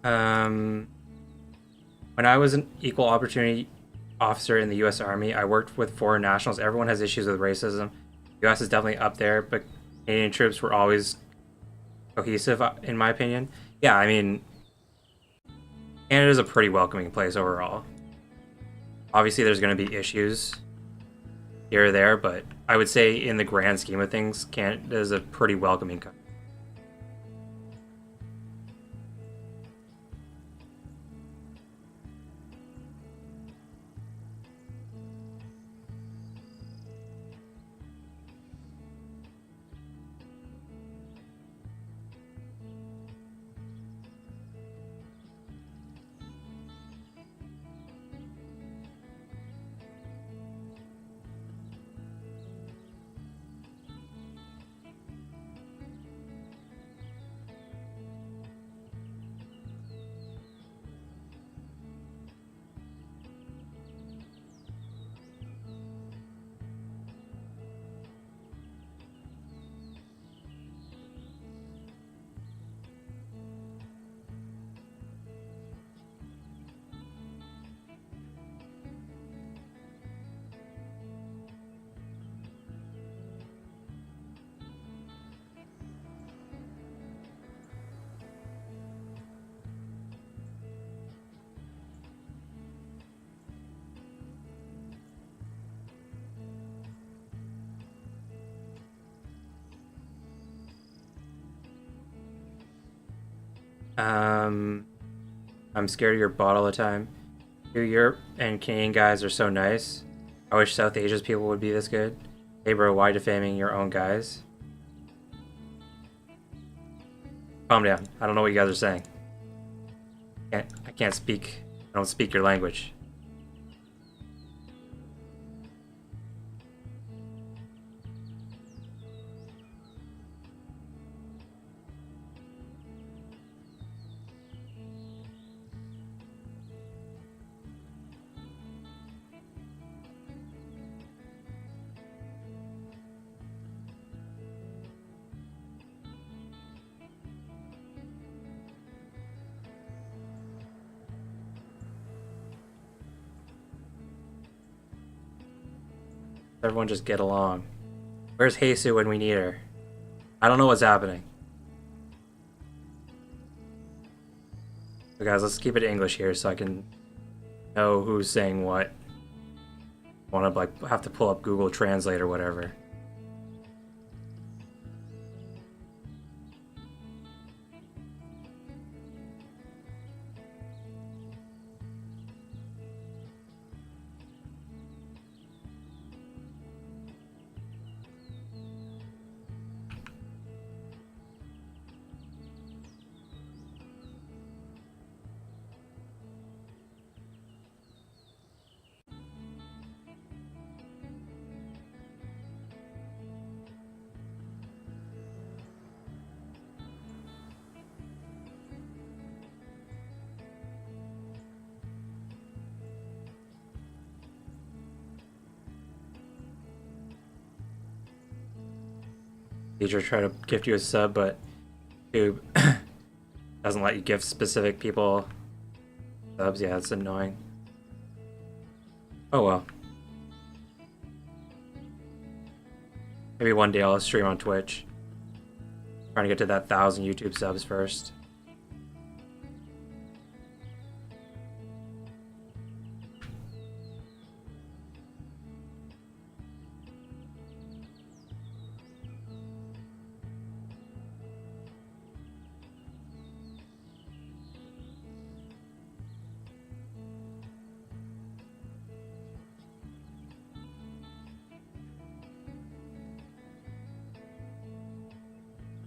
Um, when I was an equal opportunity officer in the U.S. Army, I worked with foreign nationals. Everyone has issues with racism. The U.S. is definitely up there, but Canadian troops were always cohesive, in my opinion. Yeah, I mean, Canada's a pretty welcoming place overall. Obviously, there's going to be issues here or there, but I would say in the grand scheme of things, Canada is a pretty welcoming country. Um, I'm scared of your bot all the time. You Europe and Canadian guys are so nice. I wish South Asia's people would be this good. Hey bro, why defaming your own guys? Calm down. I don't know what you guys are saying. I can't speak. I don't speak your language. Everyone just get along. Where's Heisu when we need her? I don't know what's happening. So guys, let's keep it English here so I can know who's saying what. I want to like have to pull up Google Translate or whatever. Teacher try to gift you a sub, but YouTube doesn't let you gift specific people subs. Yeah, it's annoying. Oh well. Maybe one day I'll stream on Twitch. Trying to get to that 1,000 YouTube subs first.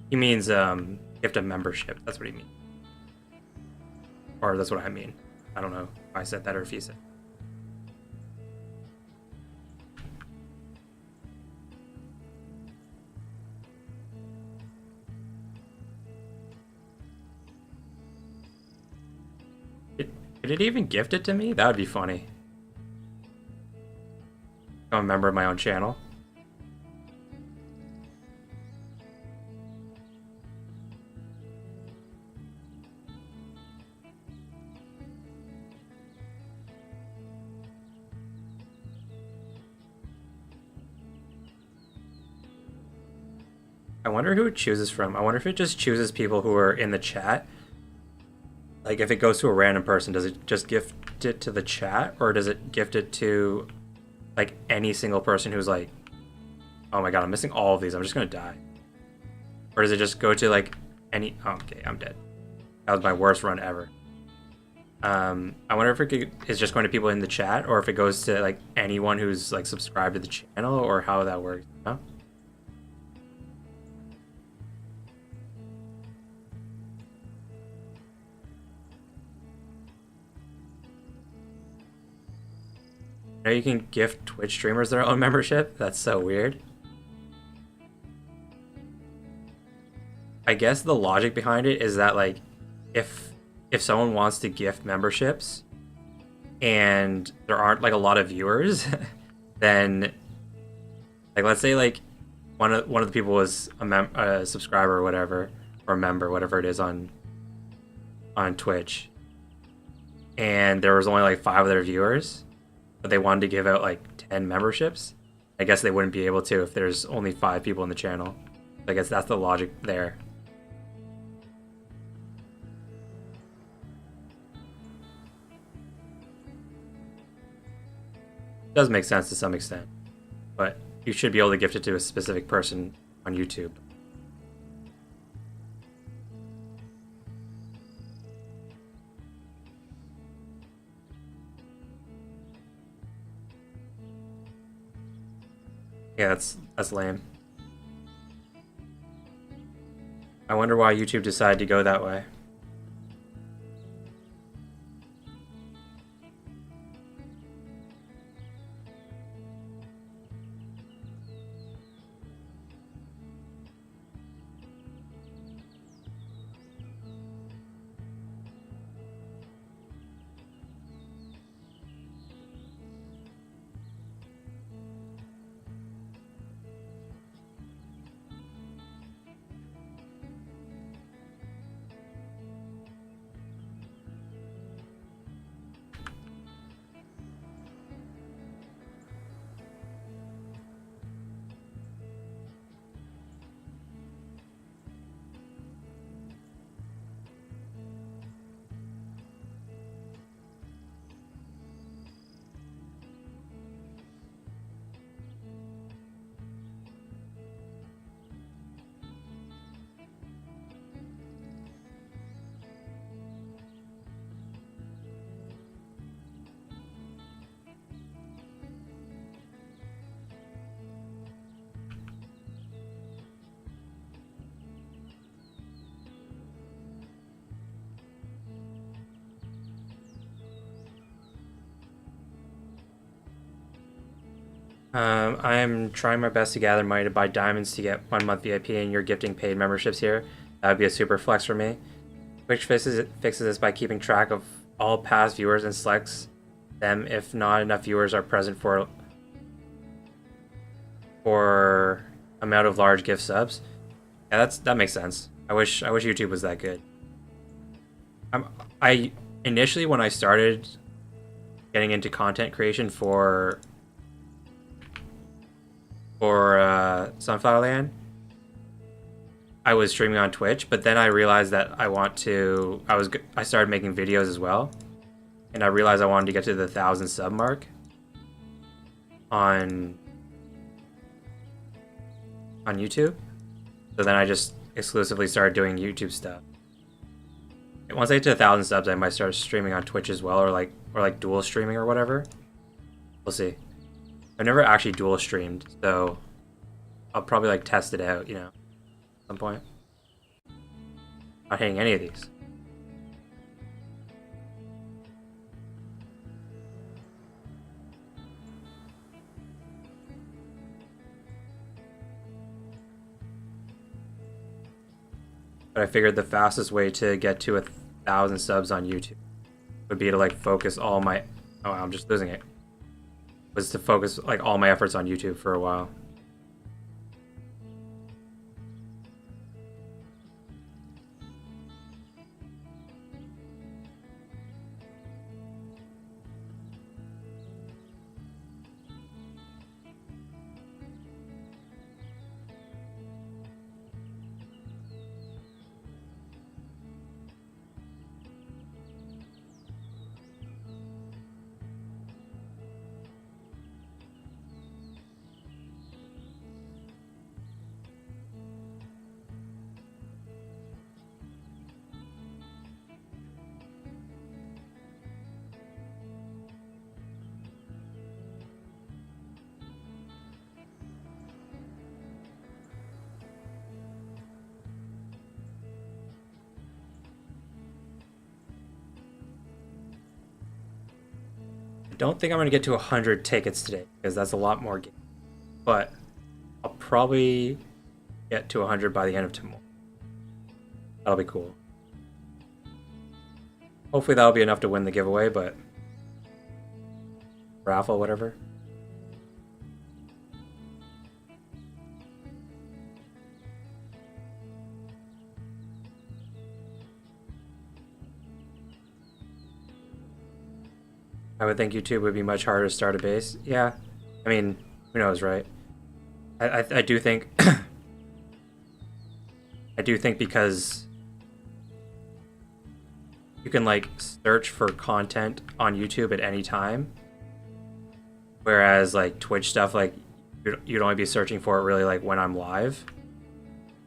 He means gift a membership. That's what he means. Or that's what I mean. I don't know if I said that or if he said. Did it even gift it to me? That would be funny. I'm a member of my own channel. I wonder who it chooses from. I wonder if it just chooses people who are in the chat. Like, if it goes to a random person, does it just gift it to the chat? Or does it gift it to, like, any single person who's like, oh my god, I'm missing all of these, I'm just gonna die? Or does it just go to, like, any... Oh, okay, I'm dead. That was my worst run ever. I wonder if it's just going to people in the chat, or if it goes to, like, anyone who's, like, subscribed to the channel, or how that works, you know? You know you can gift Twitch streamers their own membership? That's so weird. I guess the logic behind it is that, like, if someone wants to gift memberships and there aren't, like, a lot of viewers, then, like, let's say, like, one of the people was a subscriber or whatever, or a member, whatever it is on Twitch, and there was only, like, 5 other viewers, but they wanted to give out like 10 memberships. I guess they wouldn't be able to if there's only 5 people in the channel. I guess that's the logic there. It does make sense to some extent, but you should be able to gift it to a specific person on YouTube. Yeah, that's lame. I wonder why YouTube decided to go that way. I am trying my best to gather money to buy diamonds to get 1 month VIP, and you're gifting paid memberships here. That would be a super flex for me. Twitch fixes this by keeping track of all past viewers and selects them if not enough viewers are present for amount of large gift subs. Yeah, that makes sense. I wish YouTube was that good. I initially, when I started getting into content creation for Sunflowerland, I was streaming on Twitch, but then I realized that I started making videos as well, and I realized I wanted to get to the 1,000 sub mark on YouTube. So then I just exclusively started doing YouTube stuff. And once I get to 1,000 subs, I might start streaming on Twitch as well, or like dual streaming or whatever. We'll see. I've never actually dual streamed, so I'll probably like test it out, at some point. Not hitting any of these. But I figured the fastest way to get to 1,000 subs on YouTube would be to like focus all my... Oh, I'm just losing it. Was to focus like all my efforts on YouTube for a while. I don't think I'm going to get to 100 tickets today, because that's a lot more games. But I'll probably get to 100 by the end of tomorrow. That'll be cool. Hopefully that'll be enough to win the giveaway, but... raffle, whatever. I would think YouTube would be much harder to start a base. Yeah, I mean, who knows, right? I do think I do think because you can like search for content on YouTube at any time, whereas like Twitch stuff, like you'd only be searching for it really like when I'm live.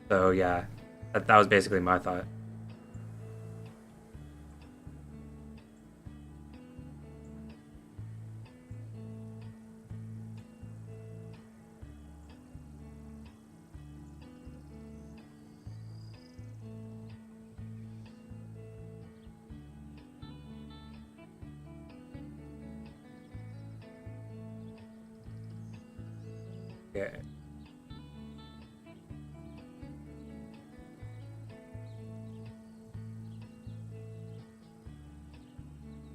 So yeah, that was basically my thought. Yeah.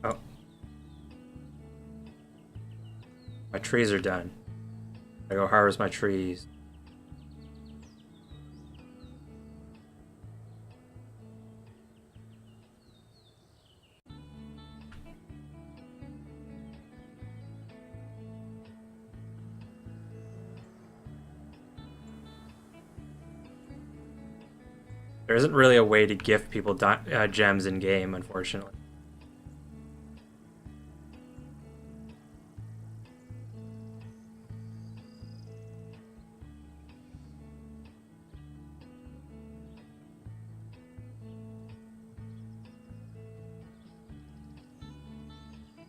Oh, my trees are done. I go harvest my trees. There isn't really a way to gift people gems in game, unfortunately.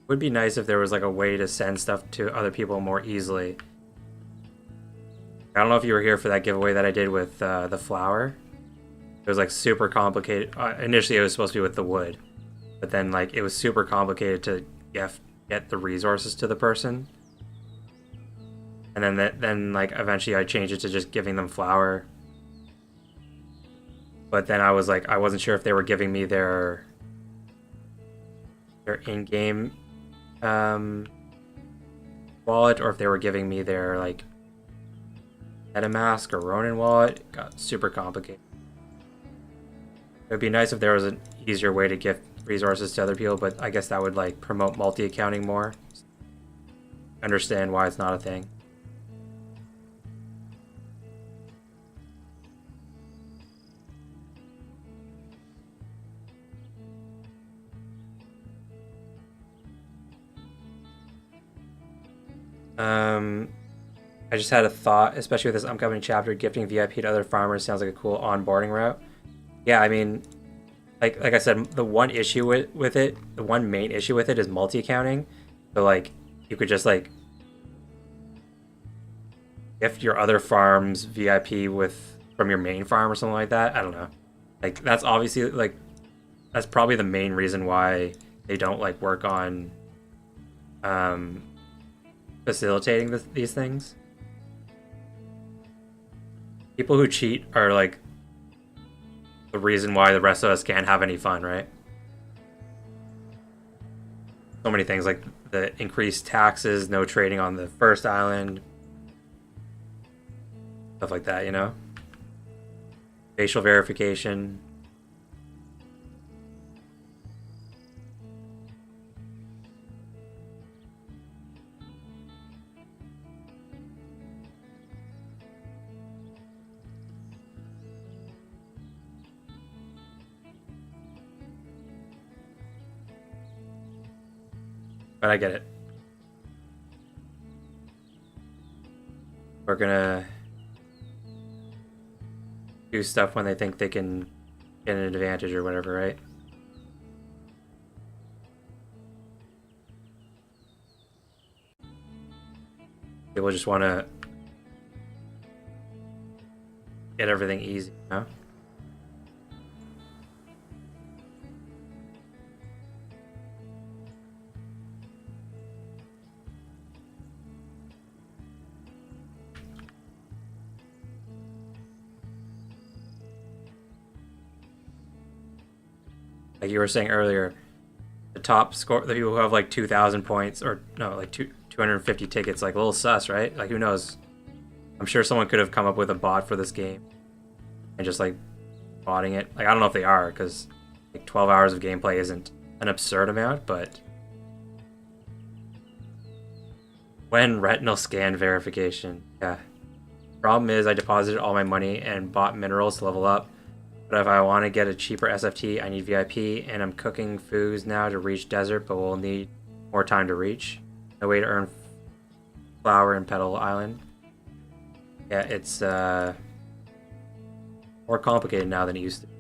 Would be nice if there was like a way to send stuff to other people more easily. I don't know if you were here for that giveaway that I did with the flour. It was like super complicated. Initially, it was supposed to be with the wood, but then like it was super complicated to get the resources to the person. And then like eventually I changed it to just giving them flour. But then I was like I wasn't sure if they were giving me their in-game um, wallet or if they were giving me their like MetaMask or Ronin wallet. It got super complicated. It would be nice if there was an easier way to gift resources to other people, but I guess that would like promote multi-accounting more. Understand why it's not a thing. I just had a thought, especially with this upcoming chapter, gifting VIP to other farmers sounds like a cool onboarding route. Yeah, I mean, like I said, the one issue with it, the one main issue with it is multi-accounting. So like you could just like gift your other farms VIP with from your main farm or something like that. I don't know. Like that's obviously like that's probably the main reason why they don't like work on um facilitating these things. People who cheat are like the reason why the rest of us can't have any fun, right? So many things like the increased taxes, no trading on the first island, stuff like that, you know? Facial verification. But I get it. We're gonna do stuff when they think they can get an advantage or whatever, right? People just want to get everything easy, you know? Like you were saying earlier, the top score, the people who have like 2,000 points or no, like 250 tickets, like a little sus, right? Like who knows? I'm sure someone could have come up with a bot for this game and just like botting it. Like I don't know if they are because like 12 hours of gameplay isn't an absurd amount, but when retinal scan verification, yeah. Problem is I deposited all my money and bought minerals to level up. But if I want to get a cheaper SFT, I need VIP, and I'm cooking foods now to reach desert, but we'll need more time to reach. No way to earn flour in Petal Island. Yeah, it's more complicated now than it used to be.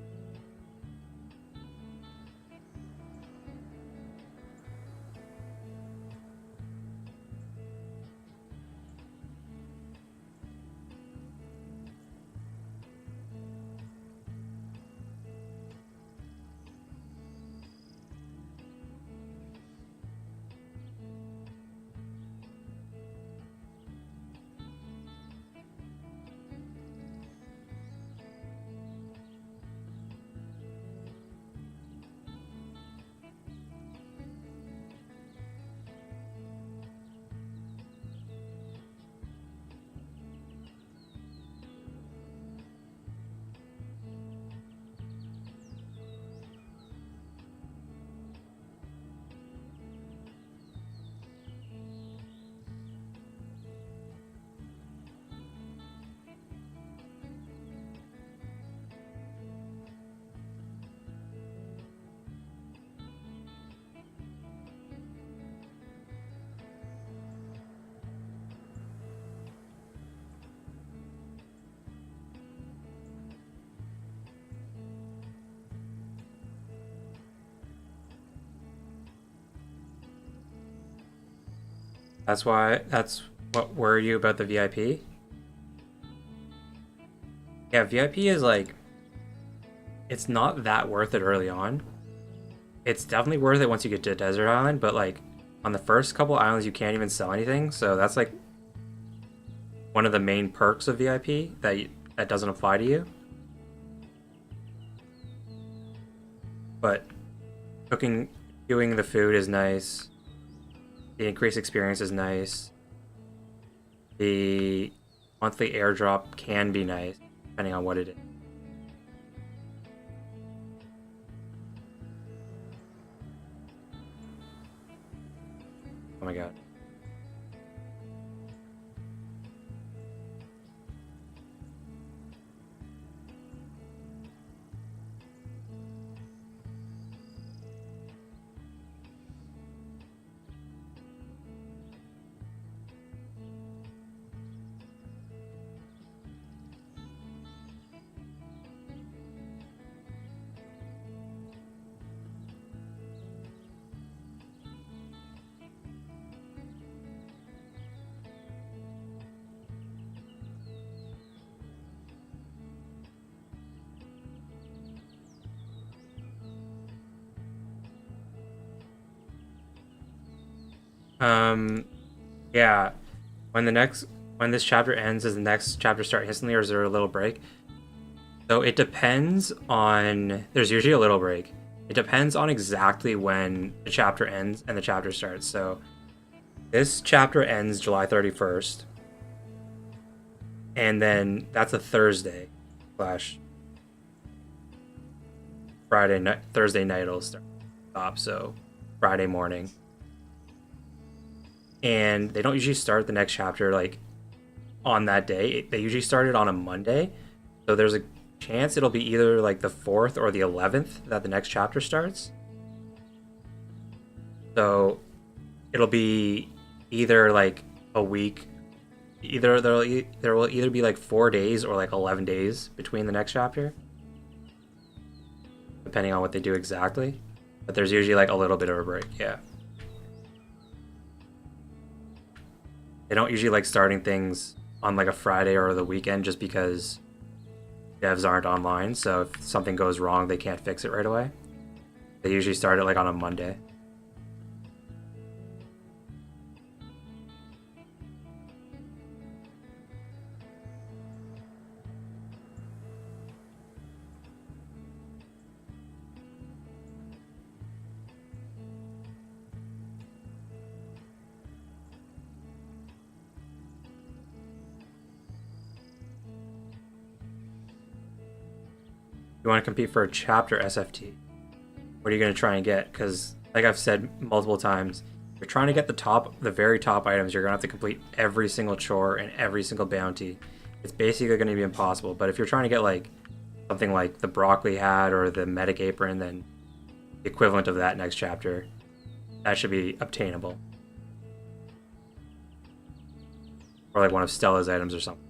That's what worried you about the VIP? Yeah, VIP is like, it's not that worth it early on. It's definitely worth it once you get to Desert Island, but like on the first couple islands you can't even sell anything, so that's like one of the main perks of VIP that doesn't apply to you. But cooking, doing the food is nice. The increased experience is nice. The monthly airdrop can be nice, depending on what it is. Oh my god. Um, yeah. When the next when this chapter ends, does the next chapter start instantly, or is there a little break? So it depends on. There's usually a little break. It depends on exactly when the chapter ends and the chapter starts. So this chapter ends July 31st, and then that's a Thursday slash Friday night. Thursday night it'll stop. So Friday morning, and they don't usually start the next chapter like on that day. They usually start it on a Monday, so there's a chance it'll be either like the 4th or the 11th that the next chapter starts. So it'll be either like a week, either there will either be like 4 days or like 11 days between the next chapter, depending on what they do exactly. But there's usually like a little bit of a break. Yeah, they don't usually like starting things on like a Friday or the weekend just because devs aren't online. So if something goes wrong, they can't fix it right away. They usually start it like on a Monday. You want to compete for a chapter SFT? What are you going to try and get? Because, like I've said multiple times, if you're trying to get the very top items, you're going to have to complete every single chore and every single bounty. It's basically going to be impossible. But if you're trying to get like something like the broccoli hat or the medic apron, then the equivalent of that next chapter, that should be obtainable. Or like one of Stella's items or something.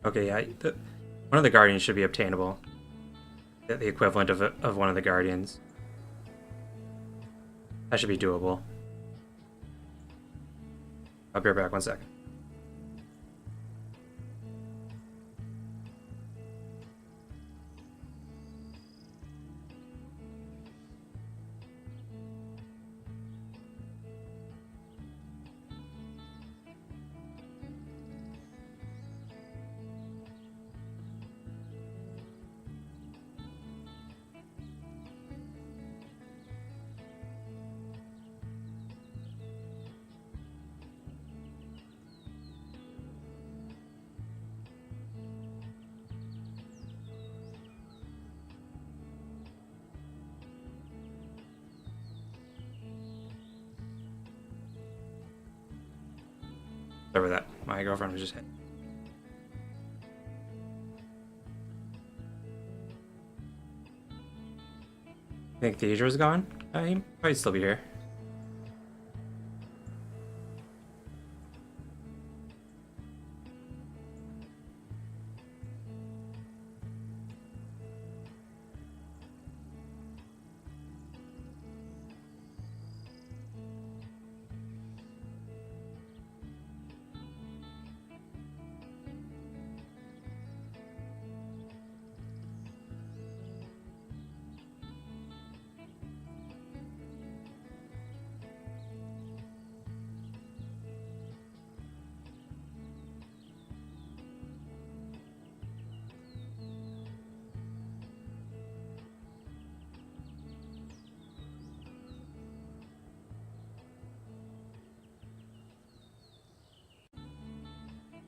Okay, yeah. One of the guardians should be obtainable. The equivalent of one of the guardians. That should be doable. I'll be right back 1 second. Sorry about that. My girlfriend was just hit. I think Theodore's gone. He might still be here.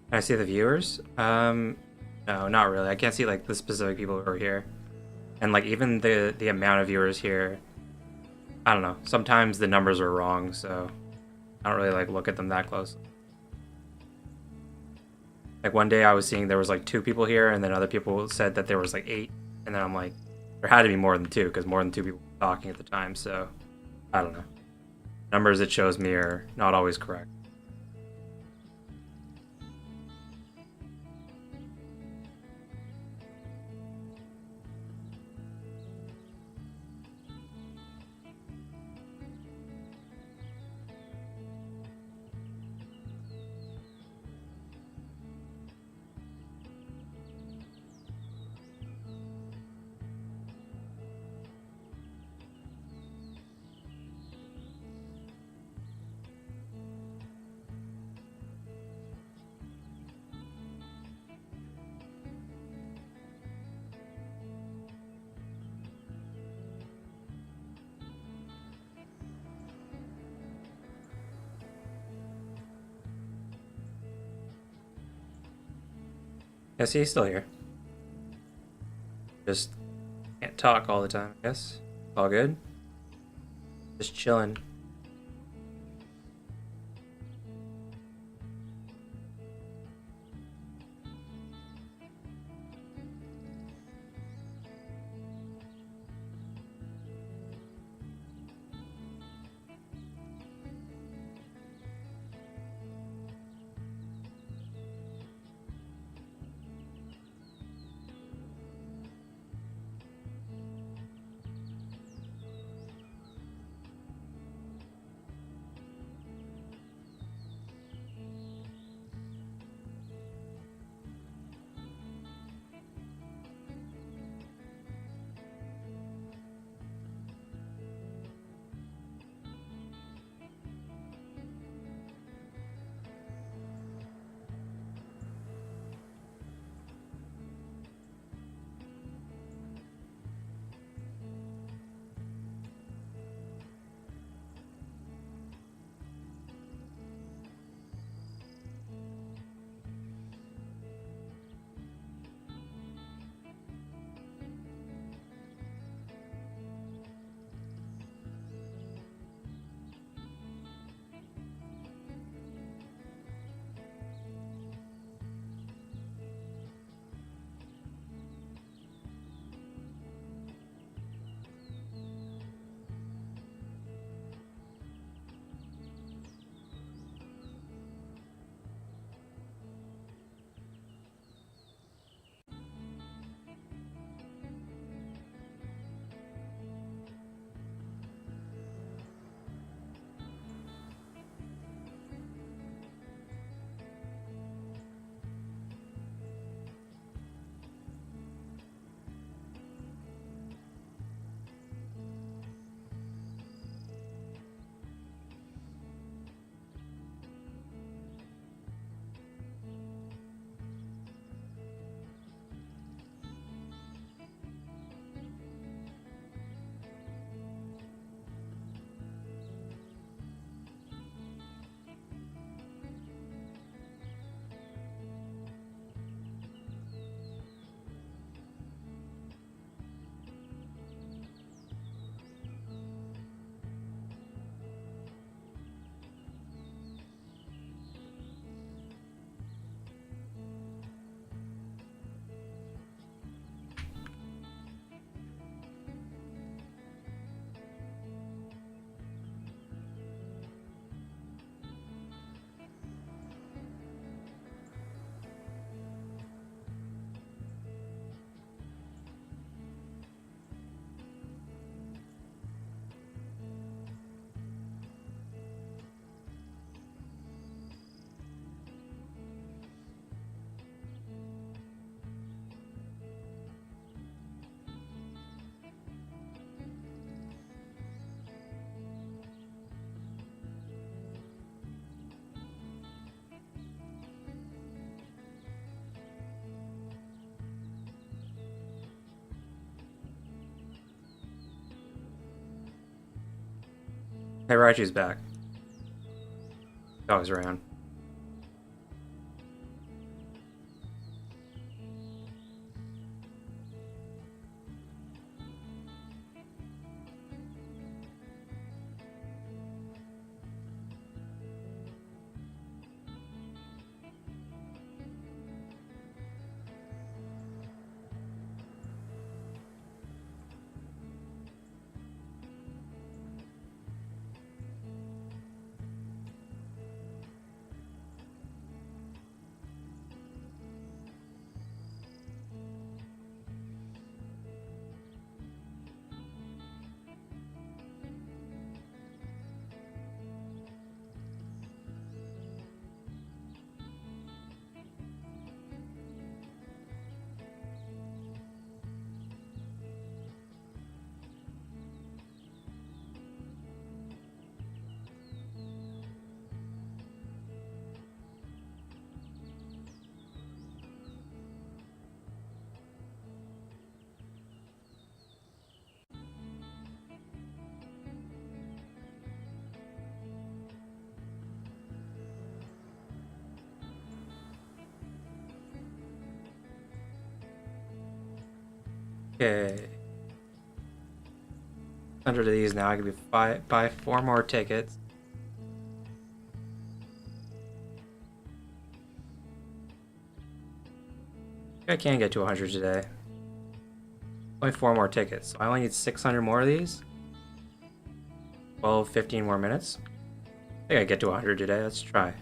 Can I see the viewers? No, not really. I can't see like the specific people who are here, and like even the amount of viewers here. I don't know. Sometimes the numbers are wrong, so I don't really like look at them that close. Like one day I was seeing there was like 2 people here, and then other people said that there was like 8, and then I'm like, there had to be more than 2 because more than 2 people were talking at the time. So I don't know. Numbers it shows me are not always correct. Yeah, see, he's still here. Just can't talk all the time, I guess. All good. Just chilling. Hey, Raichu's back. Dog's around. Okay. 100 of these now. I can buy 4 more tickets. I can get to 100 today. Only 4 more tickets. So I only need 600 more of these. 12, 15 more minutes. I think I get to 100 today. Let's try.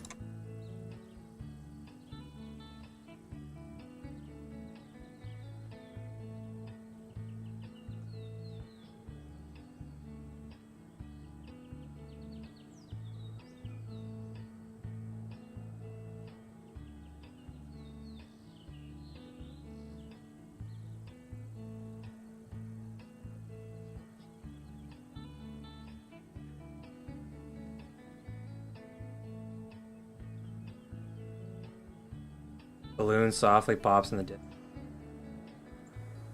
Balloon softly pops in the dip.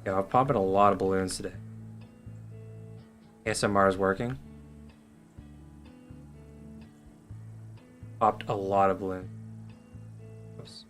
Yeah, I'm popping a lot of balloons today. ASMR is working. Popped a lot of balloons. Oops.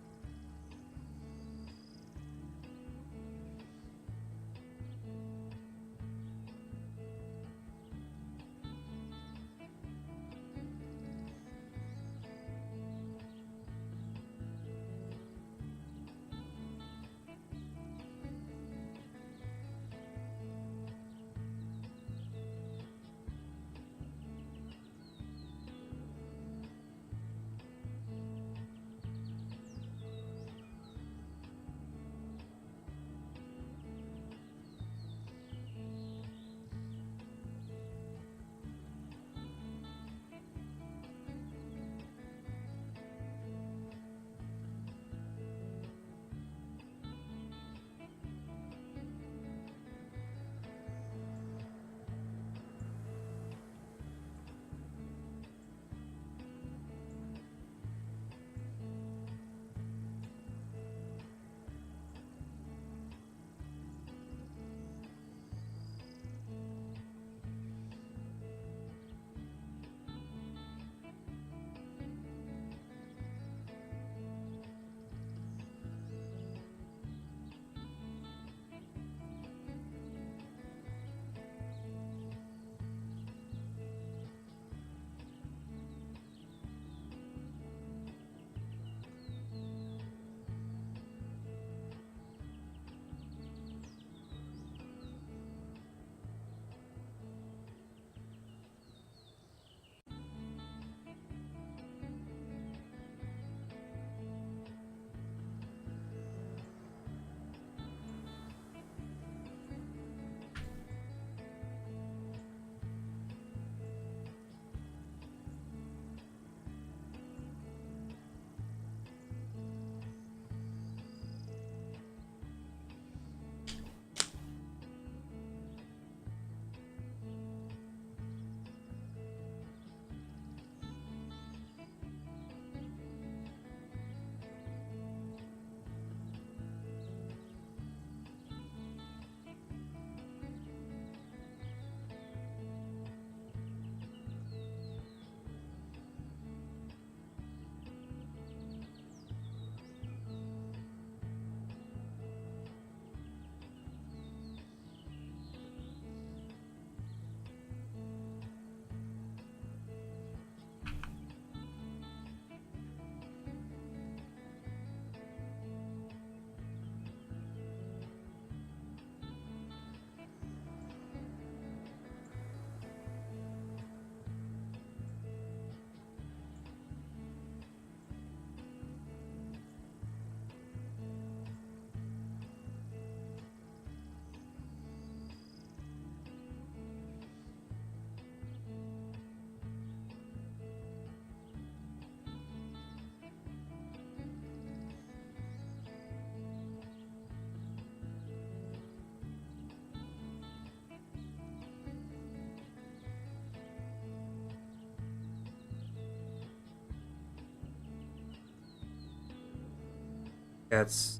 That's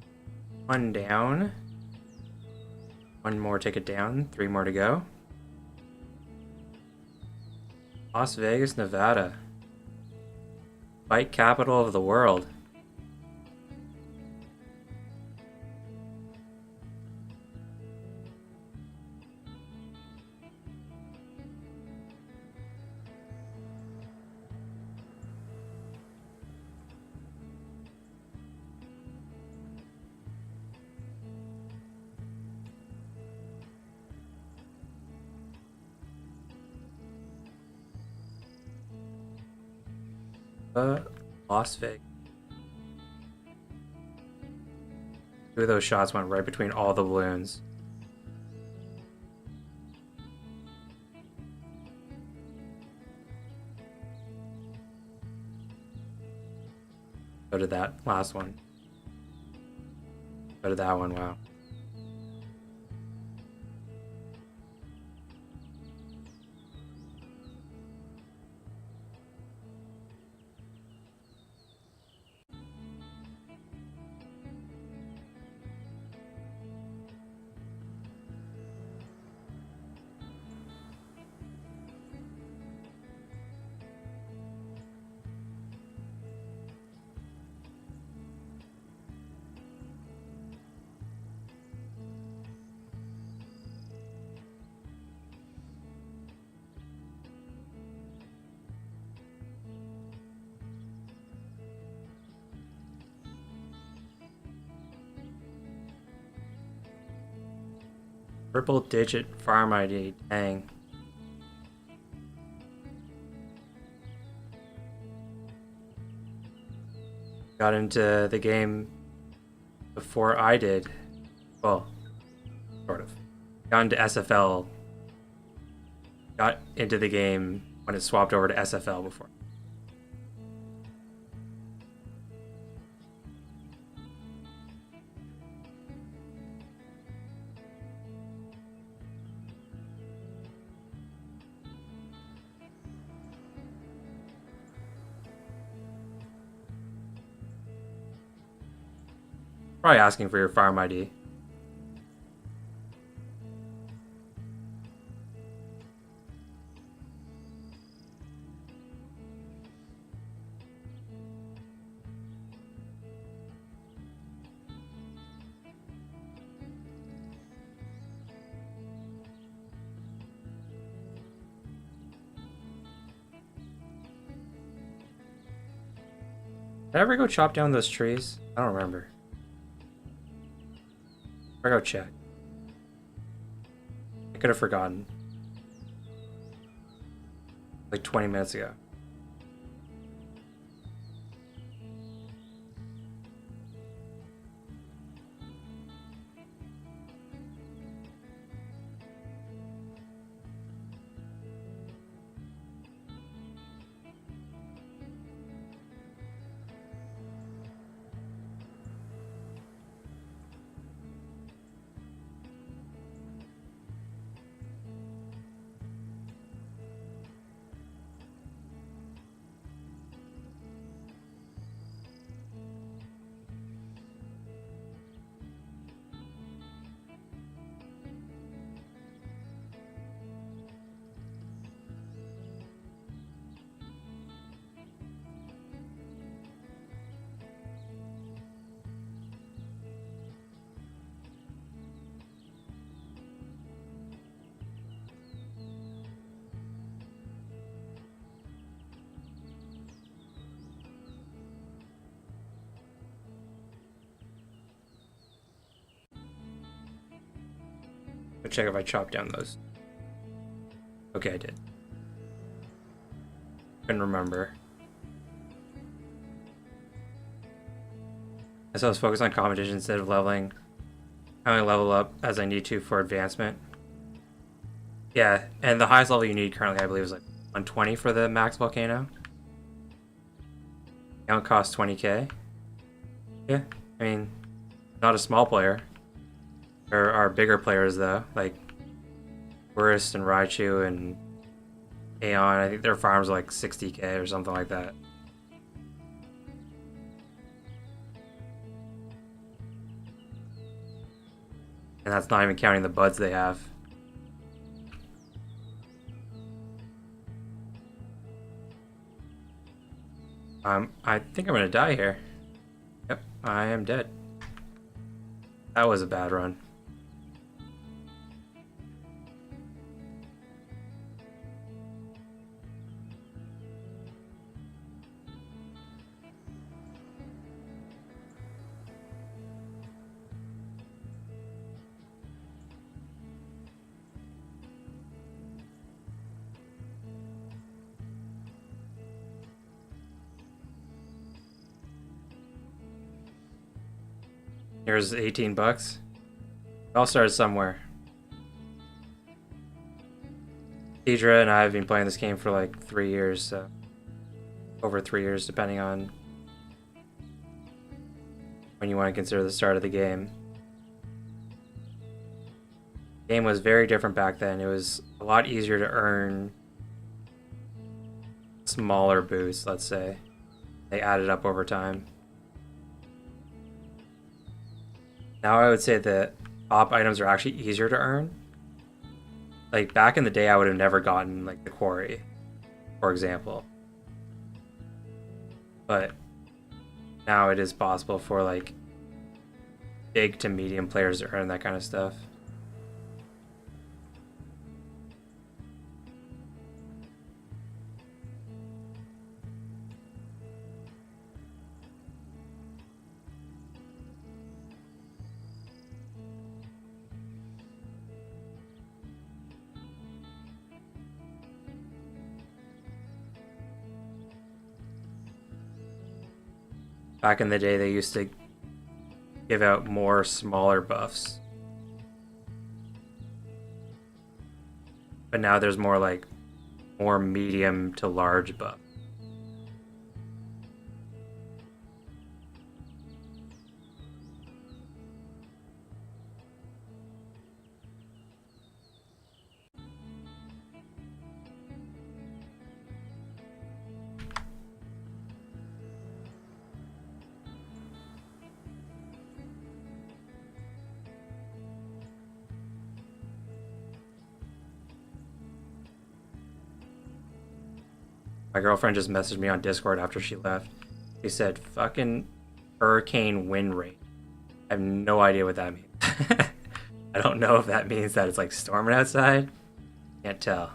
one down. One more ticket down. 3 more to go. Las Vegas, Nevada. Bike capital of the world. Las Vegas. Two of those shots went right between all the balloons. So did that last one. So did that one, wow. Triple digit farm ID, dang. Got into the game before I did. Well, sort of. Got into SFL. Got into the game when it swapped over to SFL before. Probably asking for your farm ID. Did I ever go chop down those trees? I don't remember. I go check. I could have forgotten. Like 20 minutes ago. I'll check if I chopped down those. Okay, I did. Couldn't remember. I was focused on competition instead of leveling. I only level up as I need to for advancement. Yeah, and the highest level you need currently, I believe, is like 120 for the max volcano. Now it costs 20k. Yeah, I mean, not a small player. There are bigger players though, like Tourist and Raichu and Aeon. I think their farms are like 60k or something like that. And that's not even counting the buds they have. I think I'm gonna die here. Yep, I am dead. That was a bad run. Here's 18 bucks. It all started somewhere. Deidre and I have been playing this game for like 3 years, so over 3 years, depending on when you want to consider the start of the game. The game was very different back then. It was a lot easier to earn smaller boosts, let's say. They added up over time. Now I would say that top items are actually easier to earn. Like back in the day, I would have never gotten like the quarry, for example. But now it is possible for like big to medium players to earn that kind of stuff. Back in the day, they used to give out more smaller buffs. But now there's more like more medium to large buff. My girlfriend just messaged me on Discord after she left. She said, fucking hurricane wind rate. I have no idea what that means. I don't know if that means that it's like storming outside. Can't tell.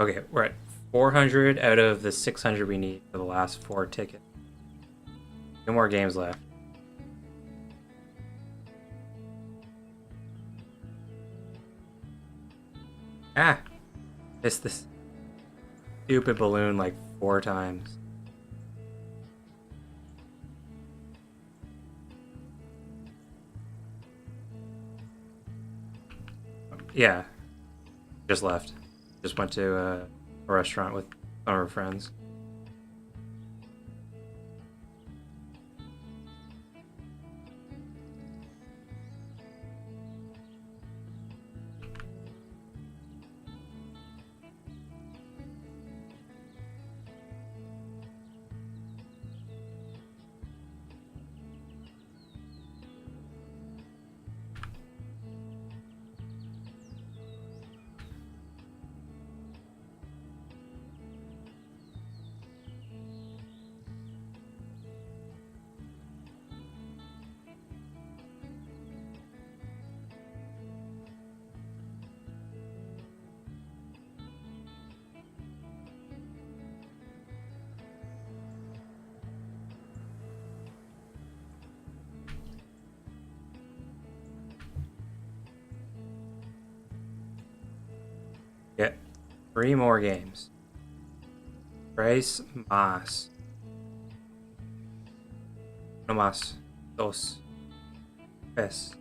Okay, we're at 400 out of the 600 we need for the last 4 tickets. 2 more games left. Ah! Missed this stupid balloon like 4 times. Yeah. Just left. Just went to a restaurant with some of her friends. Get 3 more games. Tres más. No más. Dos. Tres.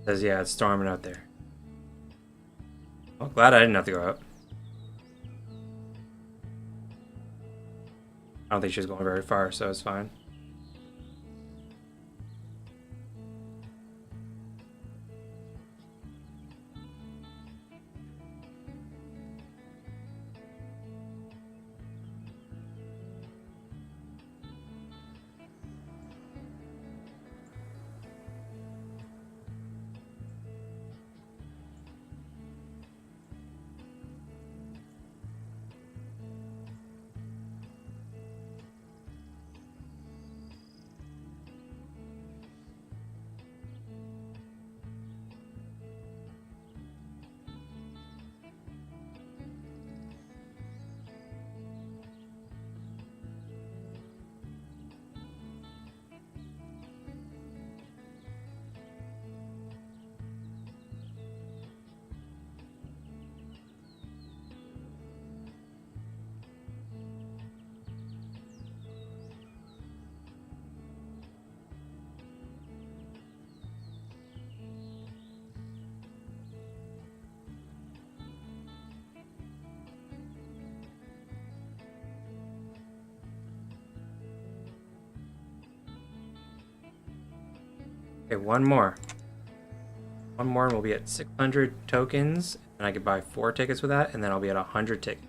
Says, yeah, it's storming out there. Well, glad I didn't have to go out. I don't think she's going very far, so it's fine. Okay, one more. One more and we'll be at 600 tokens, and I could buy 4 tickets with that, and then I'll be at 100 tickets.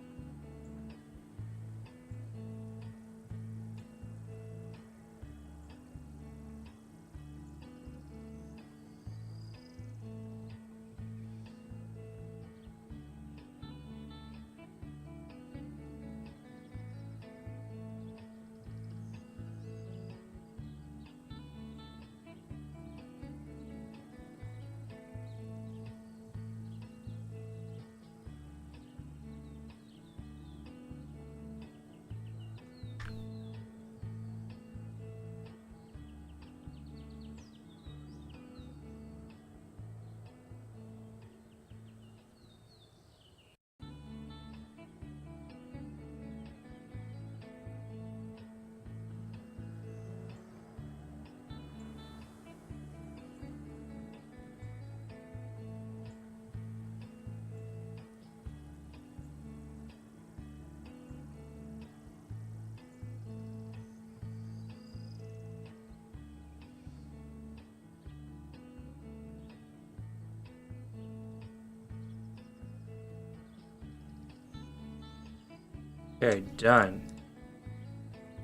Okay, done.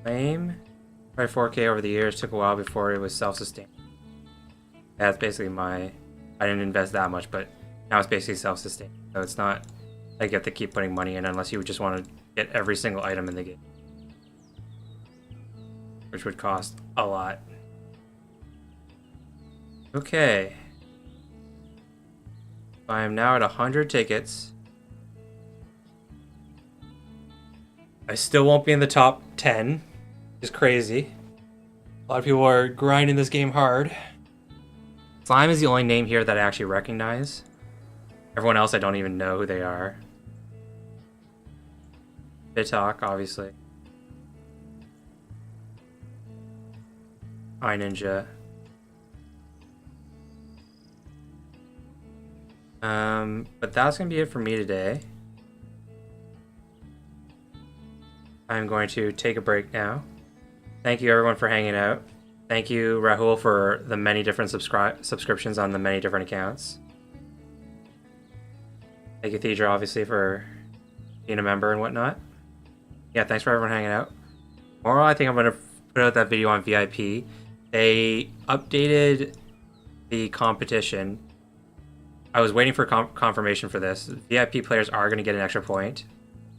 Claim. Tried 4K over the years, took a while before it was self-sustained. That's basically my... I didn't invest that much, but now it's basically self-sustained. So it's not like you have to keep putting money in unless you just want to get every single item in the game. Which would cost a lot. Okay. I am now at 100 tickets. I still won't be in the top 10. Which is crazy. A lot of people are grinding this game hard. Slime is the only name here that I actually recognize. Everyone else I don't even know who they are. Bitalk, obviously. iNinja. But that's gonna be it for me today. I'm going to take a break now. Thank you everyone for hanging out. Thank you, Rahul, for the many different subscriptions on the many different accounts. Thank you, Thedra, obviously, for being a member and whatnot. Yeah, thanks for everyone hanging out. Tomorrow, I think I'm going to put out that video on VIP. They updated the competition. I was waiting for confirmation for this. VIP players are going to get an extra point.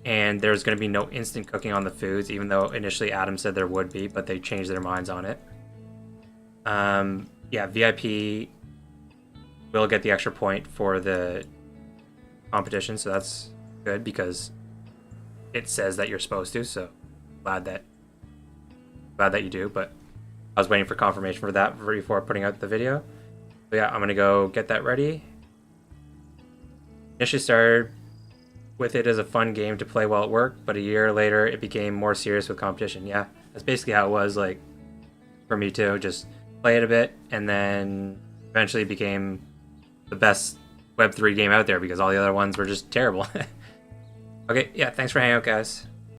And there's going to be no instant cooking on the foods, even though initially Adam said there would be, but they changed their minds on it. Yeah, VIP will get the extra point for the competition, so that's good because it says that you're supposed to, so glad that you do, but I was waiting for confirmation for that before putting out the video. So yeah, I'm going to go get that ready. Initially started with it as a fun game to play while at work, but a year later it became more serious with competition. Yeah, that's basically how it was, like, for me too. Just play it a bit, and then eventually became the best Web3 game out there because all the other ones were just terrible. Okay, yeah, thanks for hanging out, guys.